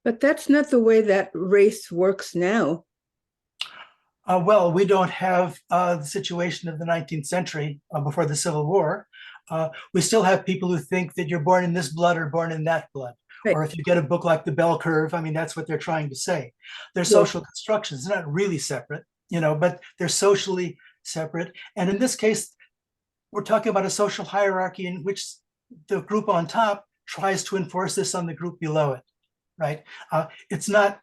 But that's not the way that race works now. Well, we don't have the situation of the 19th century before the Civil War. We still have people who think that you're born in this blood or born in that blood. Right. Or if you get a book like The Bell Curve, I mean, that's what they're trying to say. They're social constructions. They're not really separate, but they're socially separate. And in this case, we're talking about a social hierarchy in which the group on top tries to enforce this on the group below it, right? It's not,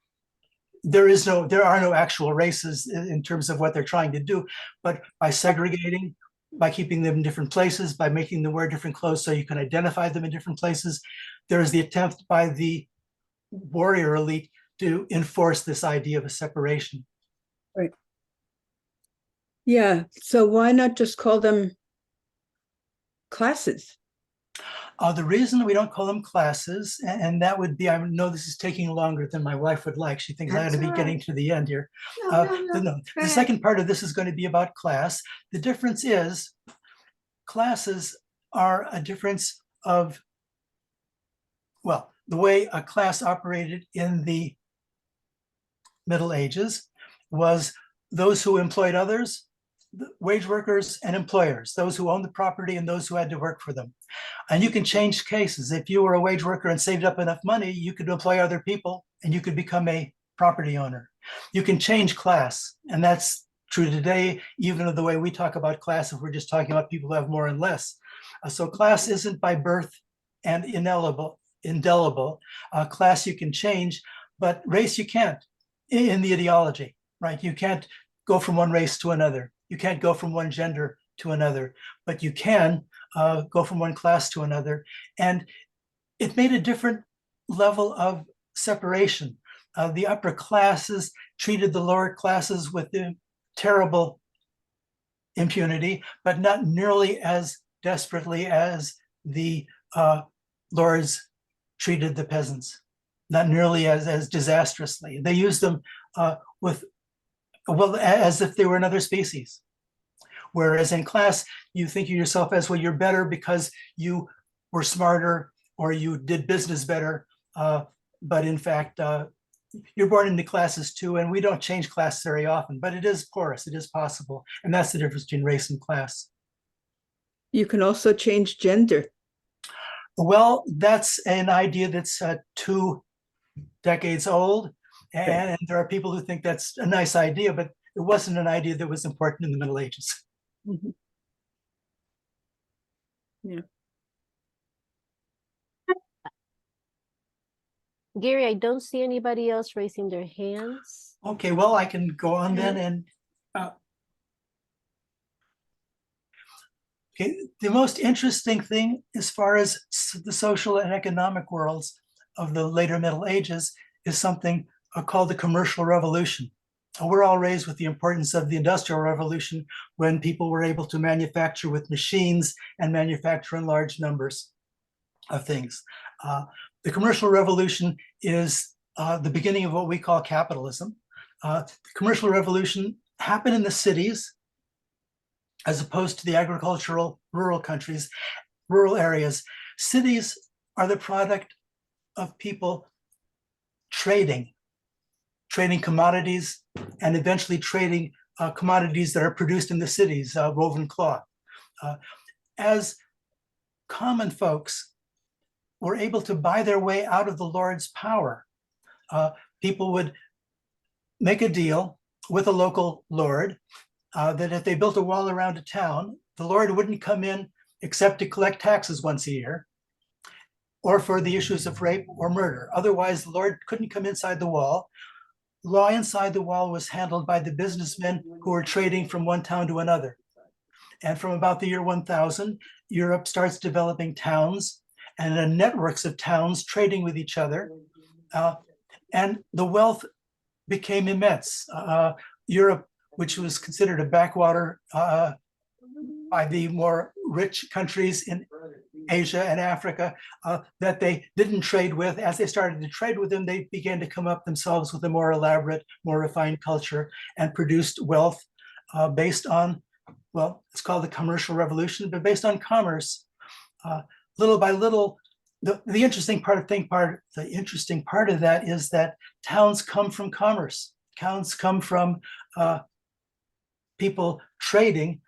there are no actual races in terms of what they're trying to do, but by segregating, by keeping them in different places, by making them wear different clothes so you can identify them in different places, there is the attempt by the warrior elite to enforce this idea of a separation. Right. Yeah. So why not just call them classes? The reason we don't call them classes, and that would be, I know this is taking longer than my wife would like. She thinks I ought to be getting to the end here. The second part of this is going to be about class. The difference is classes are a difference of, well, the way a class operated in the Middle Ages was those who employed others, wage workers and employers, those who owned the property and those who had to work for them. And you can change cases. If you were a wage worker and saved up enough money, you could employ other people and you could become a property owner. You can change class. And that's true today, even of the way we talk about class, if we're just talking about people who have more and less. So class isn't by birth and indelible. Class you can change, but race you can't in the ideology, right? You can't go from one race to another. You can't go from one gender to another, but you can go from one class to another. And it made a different level of separation. The upper classes treated the lower classes with terrible impunity, but not nearly as desperately as the lords treated the peasants, not nearly as disastrously. They used them as if they were another species. Whereas in class, you think of yourself as, well, you're better because you were smarter or you did business better. But in fact, you're born into classes too, and we don't change class very often, but it is porous, it is possible. And that's the difference between race and class. You can also change gender. Well, that's an idea that's 2 decades old. And there are people who think that's a nice idea, but it wasn't an idea that was important in the Middle Ages. Mm-hmm. Yeah. Gary, I don't see anybody else raising their hands. Okay, well, I can go on then. And okay, the most interesting thing as far as the social and economic worlds of the later Middle Ages is something called the Commercial Revolution. We're all raised with the importance of the Industrial Revolution when people were able to manufacture with machines and manufacture in large numbers of things. The Commercial Revolution is the beginning of what we call capitalism. The Commercial Revolution happened in the cities as opposed to the agricultural rural countries, rural areas. Cities are the product of people trading commodities and eventually trading commodities that are produced in the cities, woven cloth. As common folks were able to buy their way out of the Lord's power, people would make a deal with a local lord that if they built a wall around a town, the lord wouldn't come in except to collect taxes once a year. or for the issues of rape or murder. Otherwise, the Lord couldn't come inside the wall. Law inside the wall was handled by the businessmen who were trading from one town to another. And from about the year 1000, Europe starts developing towns and networks of towns trading with each other. And the wealth became immense. Europe, which was considered a backwater by the more rich countries in Asia and Africa that they didn't trade with. As they started to trade with them, they began to come up themselves with a more elaborate, more refined culture and produced wealth based on, well, it's called the commercial revolution, but based on commerce. Little by little, the interesting part of that is that towns come from commerce. Towns come from people trading.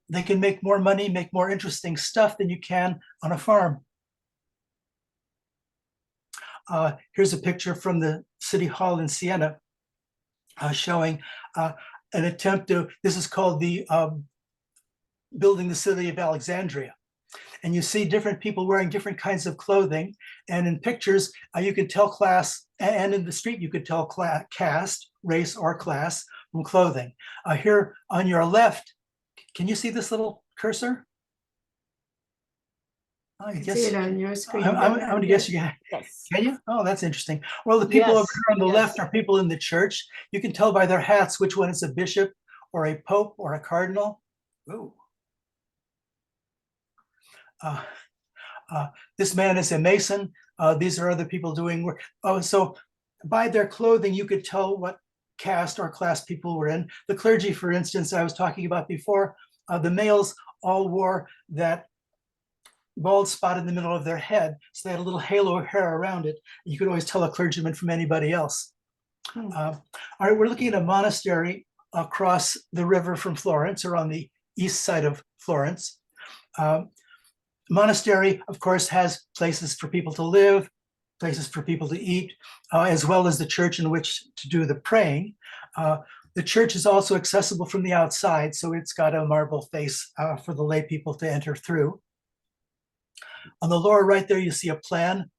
They can make more money, make more interesting stuff than you can on a farm. Here's a picture from the City Hall in Siena showing an attempt to, this is called the building the city of Alexandria. And you see different people wearing different kinds of clothing. And in pictures, you could tell class, and in the street, you could tell caste, race, or class from clothing. Here on your left, can you see this little cursor? I See guess it on your screen. I'm going to guess you can. Yes. Can you? Oh, that's interesting. Well, the people over here on the left are people in the church. You can tell by their hats which one is a bishop or a pope or a cardinal. Ooh. This man is a mason. These are other people doing work. Oh, so by their clothing, you could tell what caste or class people were in. The clergy, for instance, I was talking about before, the males all wore that bald spot in the middle of their head. So they had a little halo of hair around it. You could always tell a clergyman from anybody else. All right, we're looking at a monastery across the river from Florence, or on the east side of Florence. Monastery, of course, has places for people to live, places for people to eat, as well as the church in which to do the praying. The church is also accessible from the outside, so it's got a marble face for the lay people to enter through. On the lower right there, you see a plan.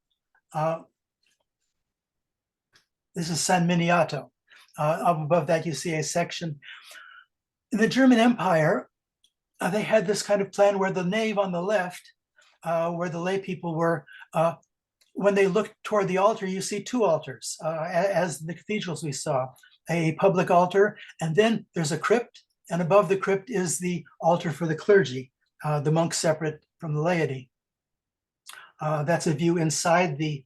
This is San Miniato. Up above that, you see a section. In the German Empire, they had this kind of plan where the nave on the left, where the lay people were, when they look toward the altar, you see two altars, as in the cathedrals we saw, a public altar, and then there's a crypt, and above the crypt is the altar for the clergy, the monks separate from the laity. That's a view inside the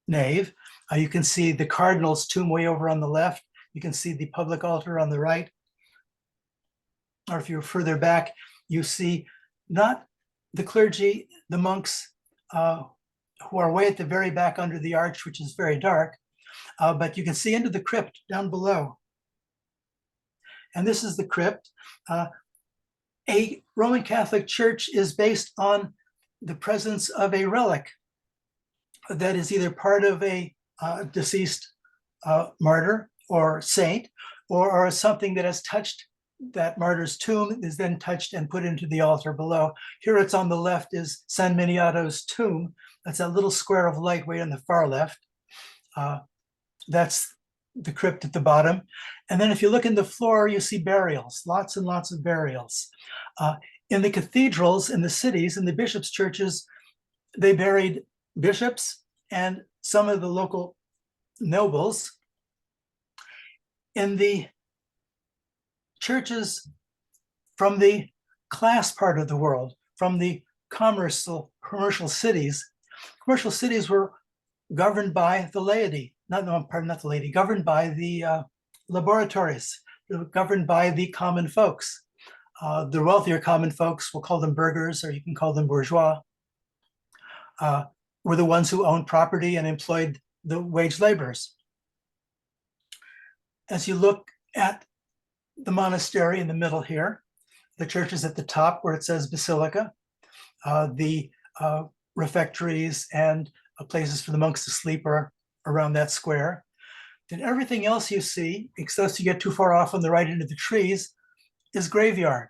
nave. You can see the cardinal's tomb way over on the left. You can see the public altar on the right. Or if you're further back, you see not the clergy, the monks who are way at the very back under the arch, which is very dark, but you can see into the crypt down below. And this is the crypt. A Roman Catholic church is based on the presence of a relic that is either part of a deceased martyr or saint, or something that has touched that martyr's tomb, is then touched and put into the altar below. Here it's on the left is San Miniato's tomb. That's that little square of light way on the far left. That's the crypt at the bottom. And then if you look in the floor, you see burials, lots and lots of burials. In the cathedrals, in the cities, in the bishops' churches, they buried bishops and some of the local nobles. In the churches from the class part of the world, from the commercial cities were governed by the laity, not the laity, governed by the laboratories, governed by the common folks. The wealthier common folks, we'll call them burghers, or you can call them bourgeois, were the ones who owned property and employed the wage laborers. As you look at the monastery in the middle here, the church is at the top where it says basilica, the refectories and places for the monks to sleep are around that square. Then everything else you see, except you get too far off on the right into the trees, is graveyard.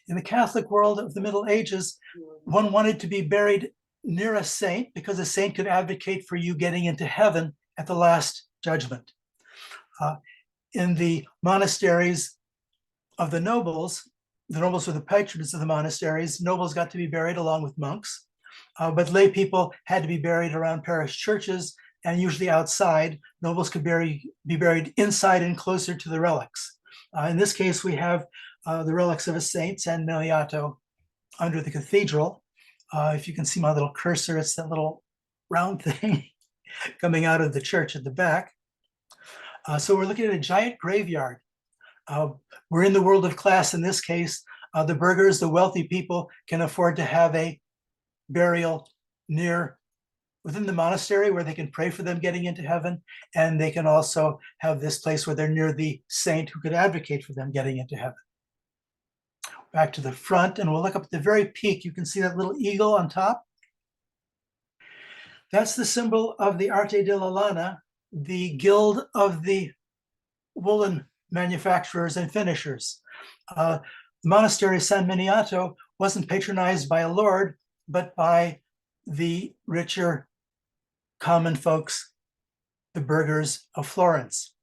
In the Catholic world of the Middle Ages, one wanted to be buried near a saint because a saint could advocate for you getting into heaven at the last judgment. In the monasteries of the nobles were the patrons of the monasteries. Nobles got to be buried along with monks, but lay people had to be buried around parish churches and usually outside. Nobles could be buried inside and closer to the relics. In this case, we have the relics of a saint, San Miniato, under the cathedral. If you can see my little cursor, it's that little round thing coming out of the church at the back. So we're looking at a giant graveyard. We're in the world of class in this case. The burghers, the wealthy people, can afford to have a burial within the monastery where they can pray for them getting into heaven. And they can also have this place where they're near the saint who could advocate for them getting into heaven. Back to the front, and we'll look up at the very peak. You can see that little eagle on top. That's the symbol of the Arte della Lana, the guild of the woolen manufacturers and finishers. The monastery of San Miniato wasn't patronized by a lord, but by the richer common folks, the burghers of Florence.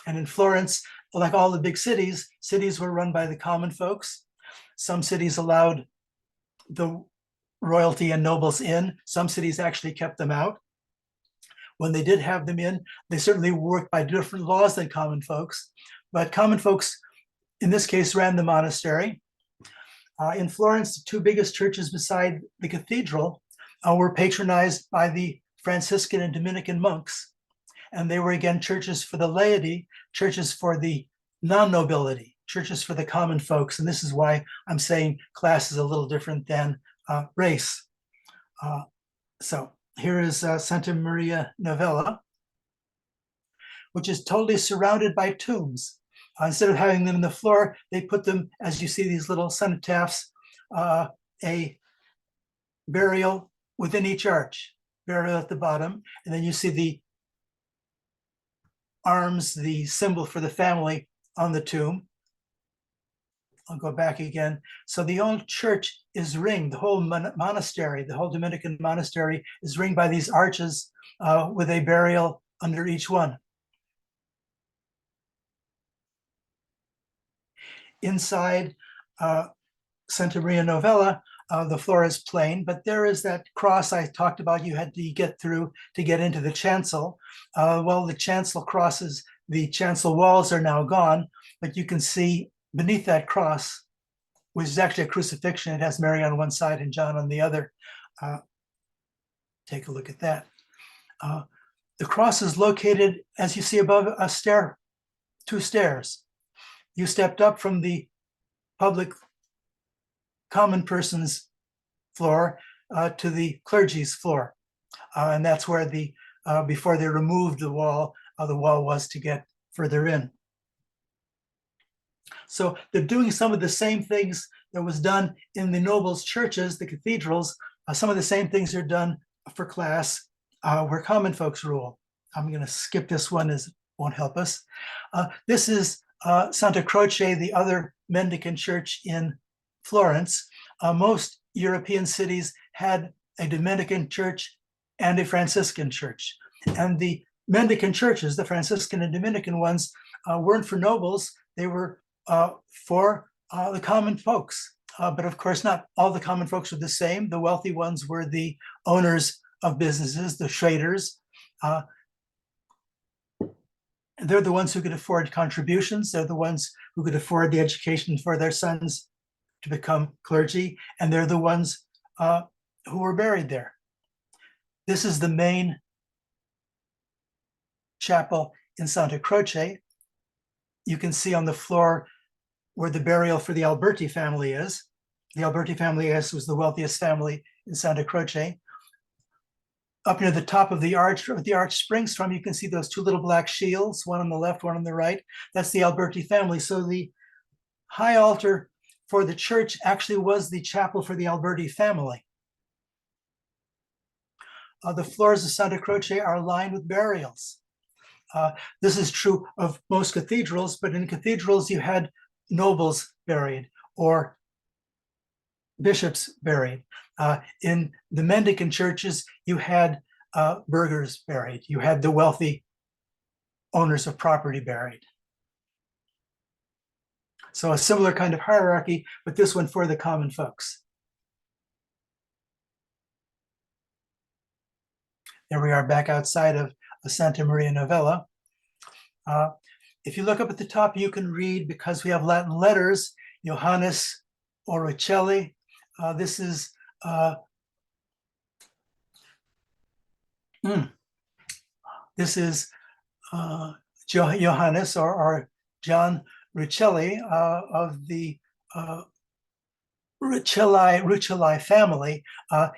And in Florence, like all the big cities were run by the common folks. Some cities allowed the royalty and nobles in. Some cities actually kept them out. When they did have them in, they certainly worked by different laws than common folks. But common folks, in this case, ran the monastery. In Florence, the two biggest churches beside the cathedral were patronized by the Franciscan and Dominican monks. And they were, again, churches for the laity, churches for the non-nobility, churches for the common folks. And this is why I'm saying class is a little different than race. So here is Santa Maria Novella, which is totally surrounded by tombs. Instead of having them in the floor, they put them, as you see these little cenotaphs, a burial within each arch, burial at the bottom. And then you see the arms, the symbol for the family on the tomb. I'll go back again. So the old church is ringed, the whole monastery, the whole Dominican monastery is ringed by these arches with a burial under each one. Inside Santa Maria Novella, the floor is plain, but there is that cross I talked about you had to get through to get into the chancel. Well, the chancel crosses, the chancel walls are now gone, but you can see beneath that cross, which is actually a crucifixion. It has Mary on one side and John on the other. Take a look at that. The cross is located, as you see above a stair, two stairs. You stepped up from the public common person's floor to the clergy's floor. And that's where before they removed the wall was to get further in. So they're doing some of the same things that was done in the nobles' churches, the cathedrals. Some of the same things are done for class where common folks rule. I'm going to skip this one as it won't help us. This is Santa Croce, the other mendicant church in Florence. Most European cities had a Dominican church and a Franciscan church. And the mendicant churches, the Franciscan and Dominican ones, weren't for nobles. They were for the common folks. But of course, not all the common folks were the same. The wealthy ones were the owners of businesses, the traders. They're the ones who could afford contributions. They're the ones who could afford the education for their sons to become clergy. And they're the ones who were buried there. This is the main chapel in Santa Croce. You can see on the floor where the burial for the Alberti family is. The Alberti family was the wealthiest family in Santa Croce. Up near the top of the arch, where the arch springs from, you can see those two little black shields, one on the left, one on the right. That's the Alberti family. So the high altar for the church actually was the chapel for the Alberti family. The floors of Santa Croce are lined with burials. This is true of most cathedrals, but in cathedrals you had nobles buried or bishops buried. In the mendicant churches, you had burghers buried. You had the wealthy owners of property buried. So a similar kind of hierarchy, but this one for the common folks. There we are back outside of Santa Maria Novella. If you look up at the top, you can read, because we have Latin letters, Johannes Oricelli. This is Johannes or John Rucelli of the Rucelli family.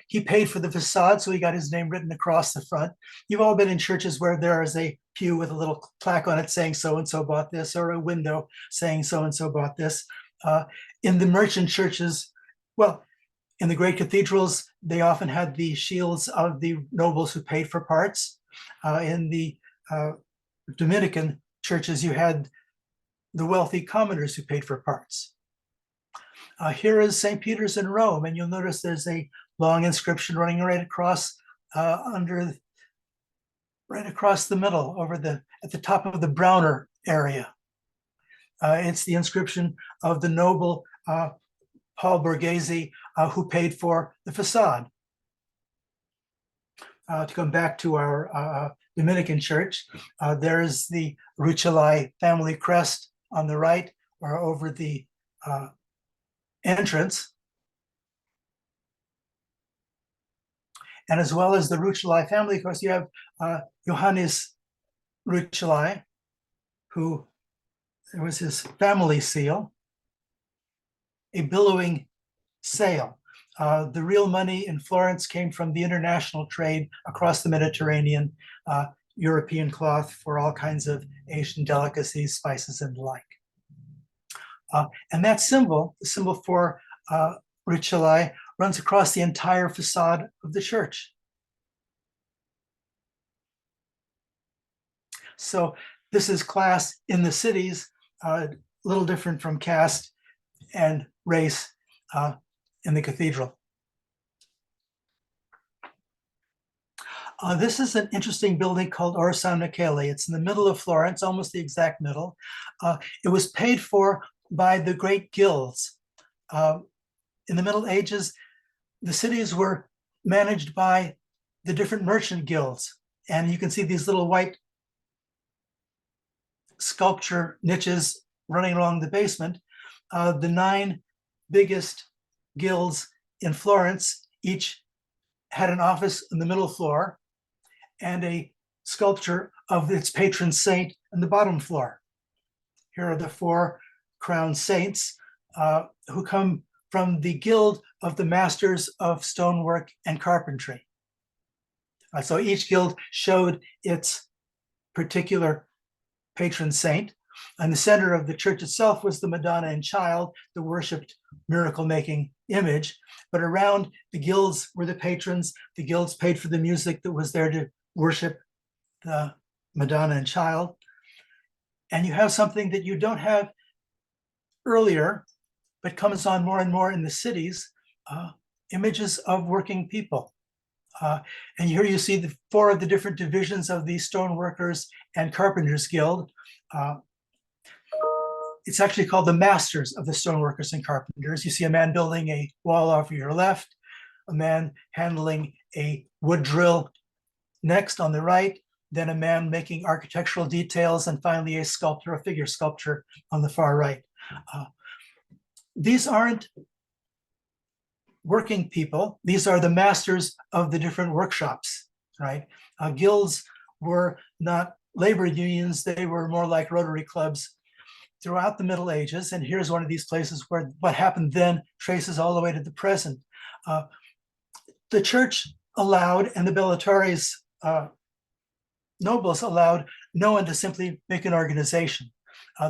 He paid for the facade, so he got his name written across the front. You've all been in churches where there is a pew with a little plaque on it saying so-and-so bought this, or a window saying so-and-so bought this. In the merchant churches, well, in the great cathedrals, they often had the shields of the nobles who paid for parts. In the Dominican churches, you had the wealthy commoners who paid for parts. Here is St. Peter's in Rome, and you'll notice there's a long inscription running right across right across the middle, at the top of the Browner area. It's the inscription of the noble Paul Borghese, who paid for the facade. To come back to our Dominican church, there is the Rucelli family crest on the right, or over the entrance. And as well as the Rucelli family, of course, you have Johannes Rucelli, who, there was his family seal, a billowing sail. The real money in Florence came from the international trade across the Mediterranean, European cloth for all kinds of Asian delicacies, spices, and the like. And that symbol, the symbol for Rucelli, runs across the entire facade of the church. So this is class in the cities, a little different from caste and race in the cathedral. This is an interesting building called Or San Michele. It's in the middle of Florence, almost the exact middle. It was paid for by the great guilds. In the Middle Ages, the cities were managed by the different merchant guilds. And you can see these little white sculpture niches running along the basement. The 9 biggest guilds in Florence each had an office in the middle floor and a sculpture of its patron saint in the bottom floor. Here are the 4 crowned saints who come from the Guild of the Masters of Stonework and Carpentry. So each guild showed its particular patron saint. And the center of the church itself was the Madonna and Child, the worshipped miracle-making image. But around the guilds were the patrons. The guilds paid for the music that was there to worship the Madonna and Child. And you have something that you don't have earlier, but comes on more and more in the cities, images of working people. And here you see the 4 of the different divisions of the Stoneworkers and Carpenters Guild. It's actually called the Masters of the Stoneworkers and Carpenters. You see a man building a wall off your left, a man handling a wood drill next on the right, then a man making architectural details, and finally a sculptor, a figure sculpture on the far right. These aren't working people. These are the masters of the different workshops, right? Guilds were not labor unions. They were more like Rotary clubs throughout the Middle Ages. And here's one of these places where what happened then traces all the way to the present. The church allowed, and the Bellatories nobles allowed, no one to simply make an organization.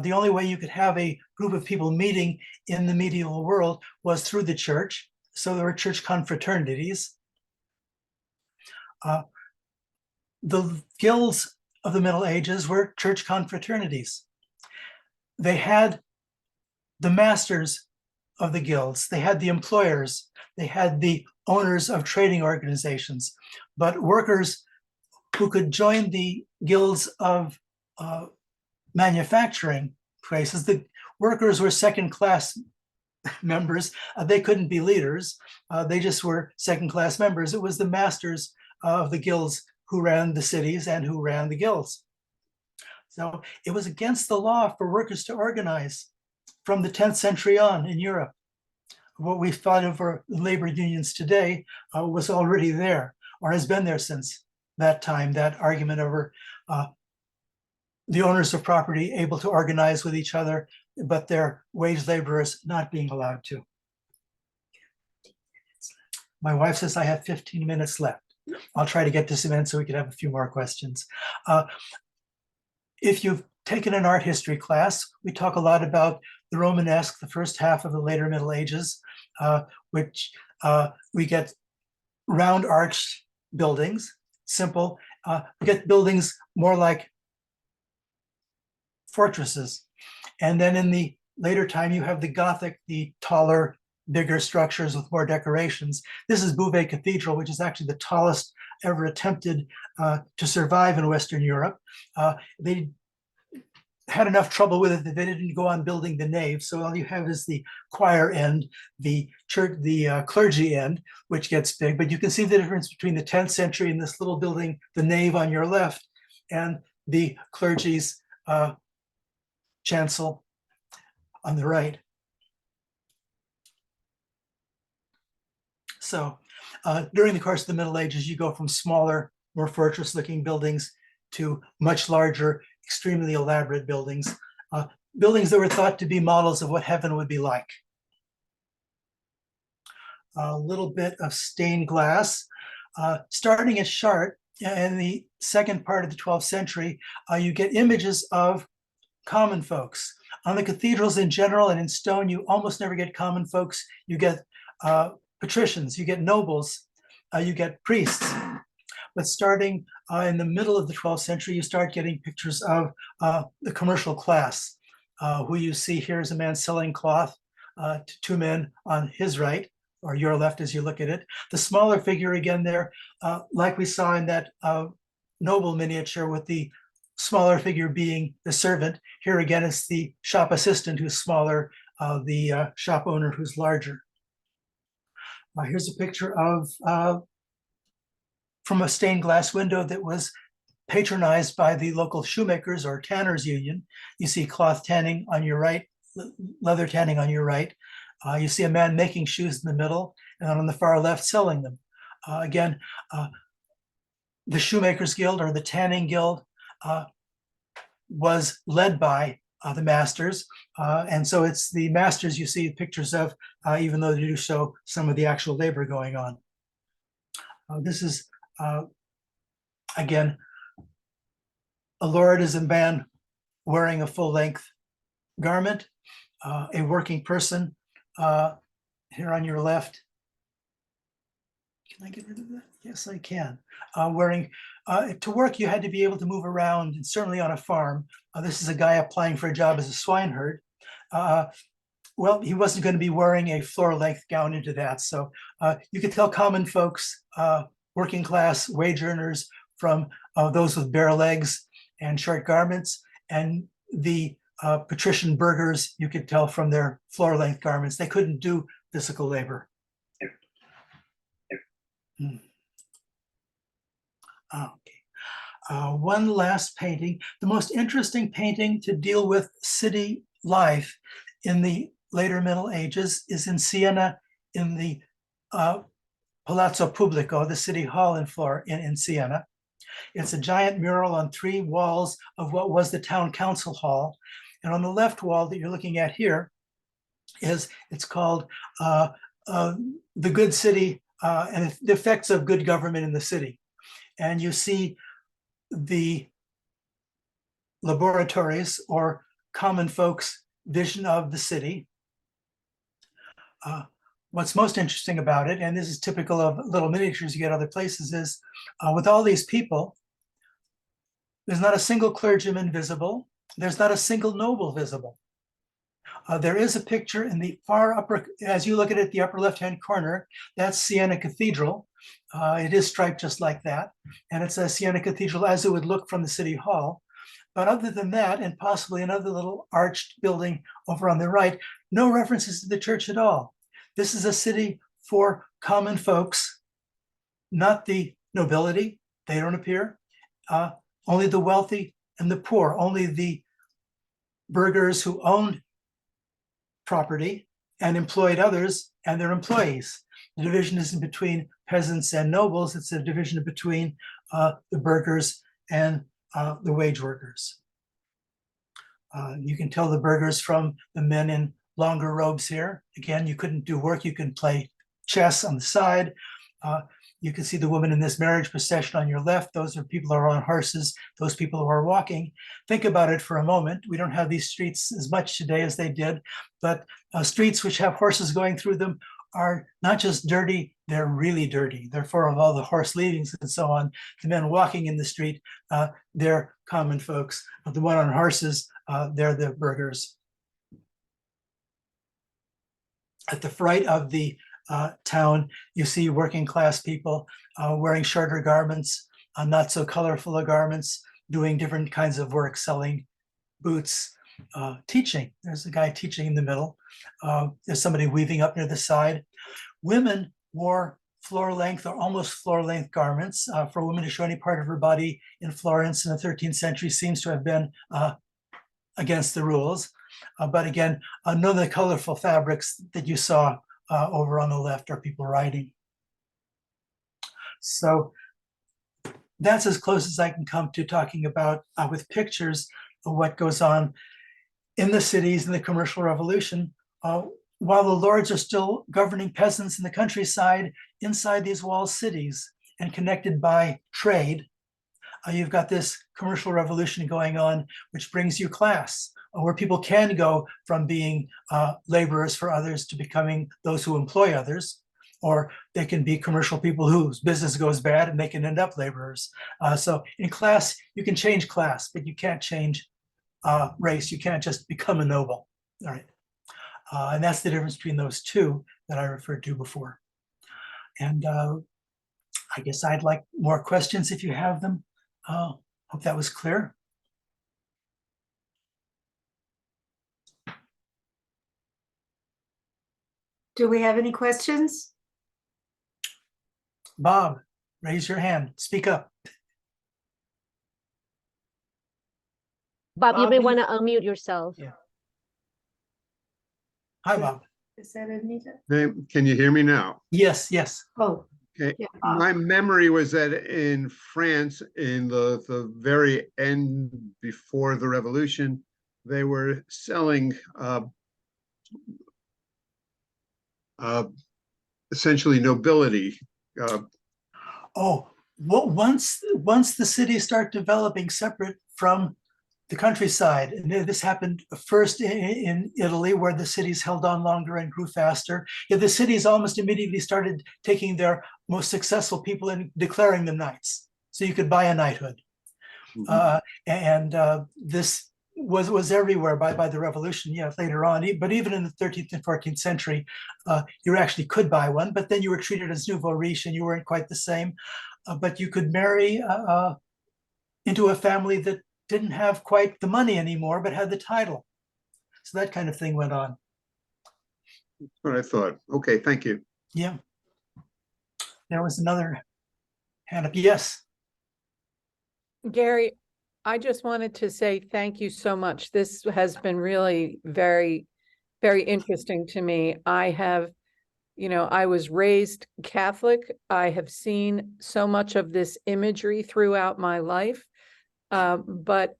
The only way you could have a group of people meeting in the medieval world was through the church. So there were church confraternities. The guilds of the Middle Ages were church confraternities. They had the masters of the guilds. They had the employers, they had the owners of trading organizations, but workers who could join the guilds of manufacturing places, the workers were second-class members. They couldn't be leaders. They just were second-class members. It was the masters of the guilds who ran the cities and who ran the guilds. So it was against the law for workers to organize from the 10th century on in Europe. What we thought of our labor unions today was already there, or has been there since that time, that argument over the owners of property able to organize with each other, but their wage laborers not being allowed to. My wife says I have 15 minutes left. I'll try to get this in so we can have a few more questions. If you've taken an art history class, we talk a lot about the Romanesque, the first half of the later Middle Ages, which we get round arched buildings, simple. We get buildings more like fortresses. And then in the later time, you have the Gothic, the taller, bigger structures with more decorations. This is Beauvais Cathedral, which is actually the tallest ever attempted to survive in Western Europe. They had enough trouble with it that they didn't go on building the nave. So all you have is the choir end, the church, the clergy end, which gets big. But you can see the difference between the 10th century and this little building, the nave on your left, and the clergy's chancel on the right. So during the course of the Middle Ages, you go from smaller, more fortress-looking buildings to much larger, extremely elaborate buildings, buildings that were thought to be models of what heaven would be like. A little bit of stained glass. Starting at Chartres in the second part of the 12th century, you get images of common folks. On the cathedrals in general and in stone, you almost never get common folks. You get patricians, you get nobles, you get priests. But starting in the middle of the 12th century, you start getting pictures of the commercial class. Who you see here is a man selling cloth to two men on his right, or your left as you look at it. The smaller figure again there, like we saw in that noble miniature with the smaller figure being the servant. Here again is the shop assistant who's smaller, the shop owner who's larger. Here's a picture of from a stained glass window that was patronized by the local shoemakers or tanners union. You see cloth tanning on your right, leather tanning on your right. You see a man making shoes in the middle, and on the far left selling them. Again, the Shoemakers Guild or the Tanning Guild was led by the masters. And so it's the masters you see pictures of, even though they do show some of the actual labor going on. This is, again, a lord is a man wearing a full-length garment, a working person here on your left. Can I get rid of that? Yes, I can. Wearing, to work, you had to be able to move around, and certainly on a farm. This is a guy applying for a job as a swineherd. Well, he wasn't going to be wearing a floor-length gown into that. So you could tell common folks, working class wage earners from those with bare legs and short garments, and the patrician burghers, you could tell from their floor-length garments. They couldn't do physical labor. Okay. One last painting. The most interesting painting to deal with city life in the later Middle Ages is in Siena, in the Palazzo Pubblico, the city hall in Siena. It's a giant mural on 3 walls of what was the town council hall. And on the left wall that you're looking at here it's called The Good City and the Effects of Good Government in the City. And you see the laboratories or common folks' vision of the city. What's most interesting about it, and this is typical of little miniatures you get other places, is with all these people, there's not a single clergyman visible. There's not a single noble visible. There is a picture in the far upper, as you look at it, the upper left-hand corner, that's Siena Cathedral. It is striped just like that. And it's a Siena Cathedral as it would look from the city hall. But other than that, and possibly another little arched building over on the right, no references to the church at all. This is a city for common folks, not the nobility. They don't appear. Only the wealthy and the poor, only the burghers who owned property and employed others and their employees. The division isn't between peasants and nobles, it's a division between the burghers and the wage workers. You can tell the burghers from the men in longer robes here. Again, you couldn't do work, you can play chess on the side. You can see the woman in this marriage procession on your left. Those are people who are on horses, those people who are walking. Think about it for a moment. We don't have these streets as much today as they did, but streets which have horses going through them are not just dirty, they're really dirty. They're full of all the horse leavings and so on. The men walking in the street, they're common folks. The one on horses, they're the burghers. At the right of the town, you see working class people wearing shorter garments, not so colorful garments, doing different kinds of work, selling boots, teaching. There's a guy teaching in the middle. There's somebody weaving up near the side. Women wore floor length or almost floor length garments. For a woman to show any part of her body in Florence in the 13th century seems to have been against the rules. But again, none of the colorful fabrics that you saw over on the left are people riding. So that's as close as I can come to talking about with pictures of what goes on in the cities in the commercial revolution. While the lords are still governing peasants in the countryside, inside these walled cities and connected by trade, you've got this commercial revolution going on, which brings you class, where people can go from being laborers for others to becoming those who employ others, or they can be commercial people whose business goes bad and they can end up laborers. So in class, you can change class, but you can't change race. You can't just become a noble, all right? And that's the difference between those two that I referred to before. And I guess I'd like more questions if you have them. Hope that was clear. Do we have any questions? Bob, raise your hand, speak up. Bob, you may Bobby? want to unmute yourself. Yeah. Hi, Bob. Is that Anita? Hey, can you hear me now? Yes, yes. Oh, Okay. yeah. My memory was that in France, in the very end before the revolution, they were selling essentially nobility. Oh, well, once the cities start developing separate from the countryside, and this happened first in Italy, where the cities held on longer and grew faster. Yeah, the cities almost immediately started taking their most successful people and declaring them knights, so you could buy a knighthood. This was everywhere by the revolution. Yeah, later on, but even in the 13th and 14th century, you actually could buy one, but then you were treated as nouveau riche, and you weren't quite the same. But you could marry into a family that didn't have quite the money anymore, but had the title. So that kind of thing went on. That's what I thought. Okay, thank you. Yeah. There was another hand up. Yes. Gary, I just wanted to say thank you so much. This has been really very, very interesting to me. I have, I was raised Catholic. I have seen so much of this imagery throughout my life, but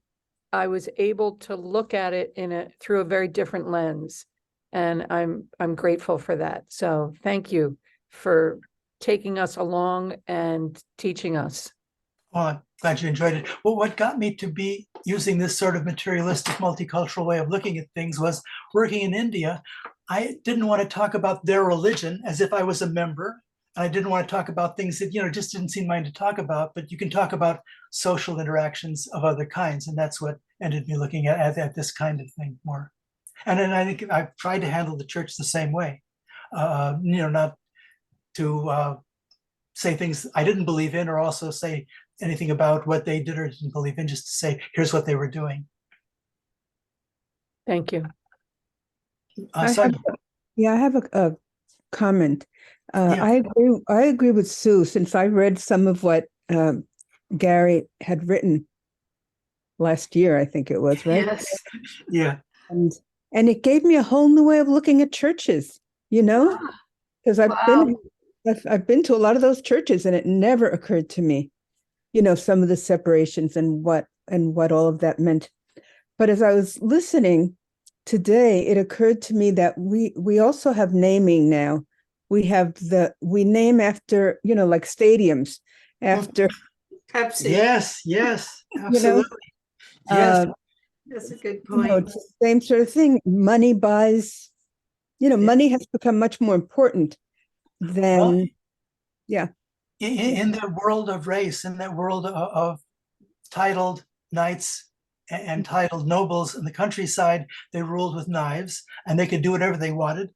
I was able to look at it through a very different lens, and I'm grateful for that. So thank you for taking us along and teaching us. Well, I'm glad you enjoyed it. Well, what got me to be using this sort of materialistic, multicultural way of looking at things was working in India. I didn't want to talk about their religion as if I was a member. And I didn't want to talk about things that, just didn't seem mine to talk about, but you can talk about social interactions of other kinds. And that's what ended me looking at this kind of thing more. And then I think I've tried to handle the church the same way. Not to say things I didn't believe in, or also say anything about what they did or didn't believe in, just to say, here's what they were doing. Thank you. Sonia. I have a comment. Yeah. I agree with Sue, since I read some of what Gary had written last year, I think it was, right? Yes. Yeah. And it gave me a whole new way of looking at churches, because Wow. I've been to a lot of those churches, and it never occurred to me, some of the separations and what all of that meant. But as I was listening today, it occurred to me that we also have naming now. We name after, like stadiums, after, Pepsi. Yes, absolutely. Yes. That's a good it's point. the same sort of thing. Money buys, money has become much more important than, Well, yeah. in that world of race, in that world of titled knights and titled nobles in the countryside, they ruled with knives and they could do whatever they wanted.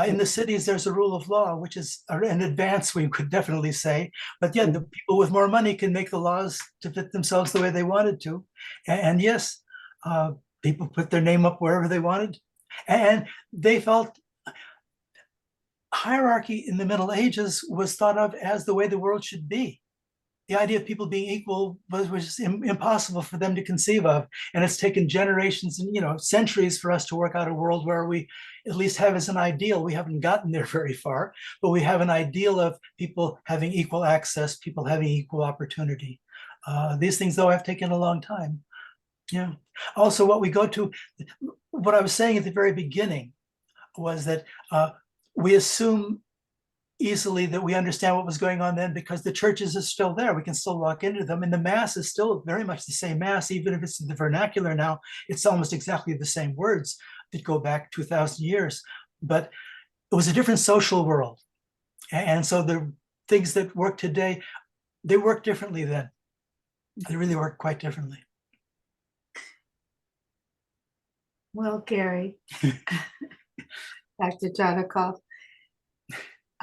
In the cities, there's a rule of law, which is an advance, we could definitely say. But yeah, the people with more money can make the laws to fit themselves the way they wanted to. And yes, people put their name up wherever they wanted. And they felt hierarchy in the Middle Ages was thought of as the way the world should be. The idea of people being equal was just impossible for them to conceive of. And it's taken generations and centuries for us to work out a world where we at least have as an ideal. We haven't gotten there very far, but we have an ideal of people having equal access, people having equal opportunity. These things, though, have taken a long time. Yeah. Also, what I was saying at the very beginning was that we assume easily that we understand what was going on then because the churches are still there. We can still walk into them, and the mass is still very much the same mass, even if it's in the vernacular now. It's almost exactly the same words that go back 2,000 years. But it was a different social world. And so the things that work today, they work differently then. They really work quite differently. Well, Gary, Dr. Tartakov,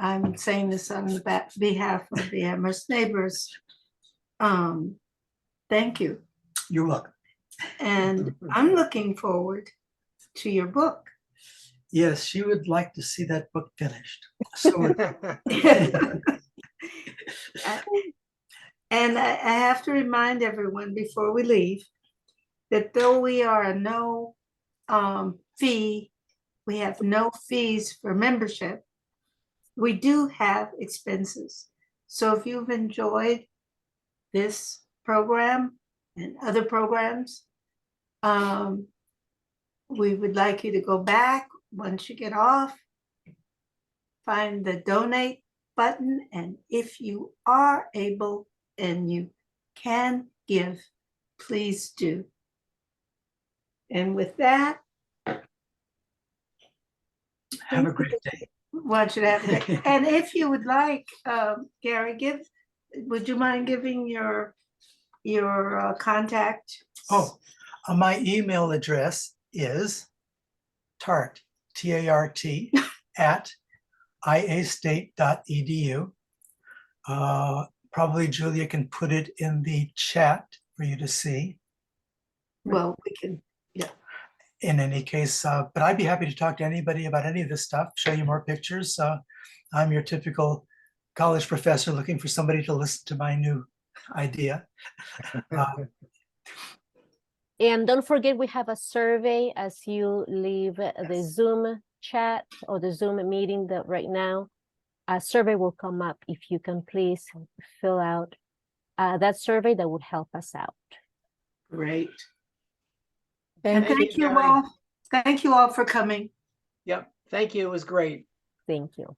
I'm saying this on the behalf of the Amherst neighbors. Thank you. You're welcome. And I'm looking forward to your book. Yes, she would like to see that book finished. So And I have to remind everyone before we leave that though we are a no fee, we have no fees for membership, we do have expenses. So if you've enjoyed this program and other programs, we would like you to go back once you get off, find the donate button, and if you are able and you can give, please do. And with that, have a great day. want you to have a day. And if you would like, Gary, would you mind giving your contact? My email address is tart, T-A-R-T, at iastate.edu. Probably Julia can put it in the chat for you to see. Well, we can, yeah. In any case, but I'd be happy to talk to anybody about any of this stuff, show you more pictures. I'm your typical college professor looking for somebody to listen to my new idea. And don't forget, we have a survey as you leave the Zoom chat or the Zoom meeting that right now, a survey will come up. If you can please fill out that survey, that would help us out. Great. Thank Thank you Gary. all. Thank you all for coming. Yep. Thank you. It was great. Thank you.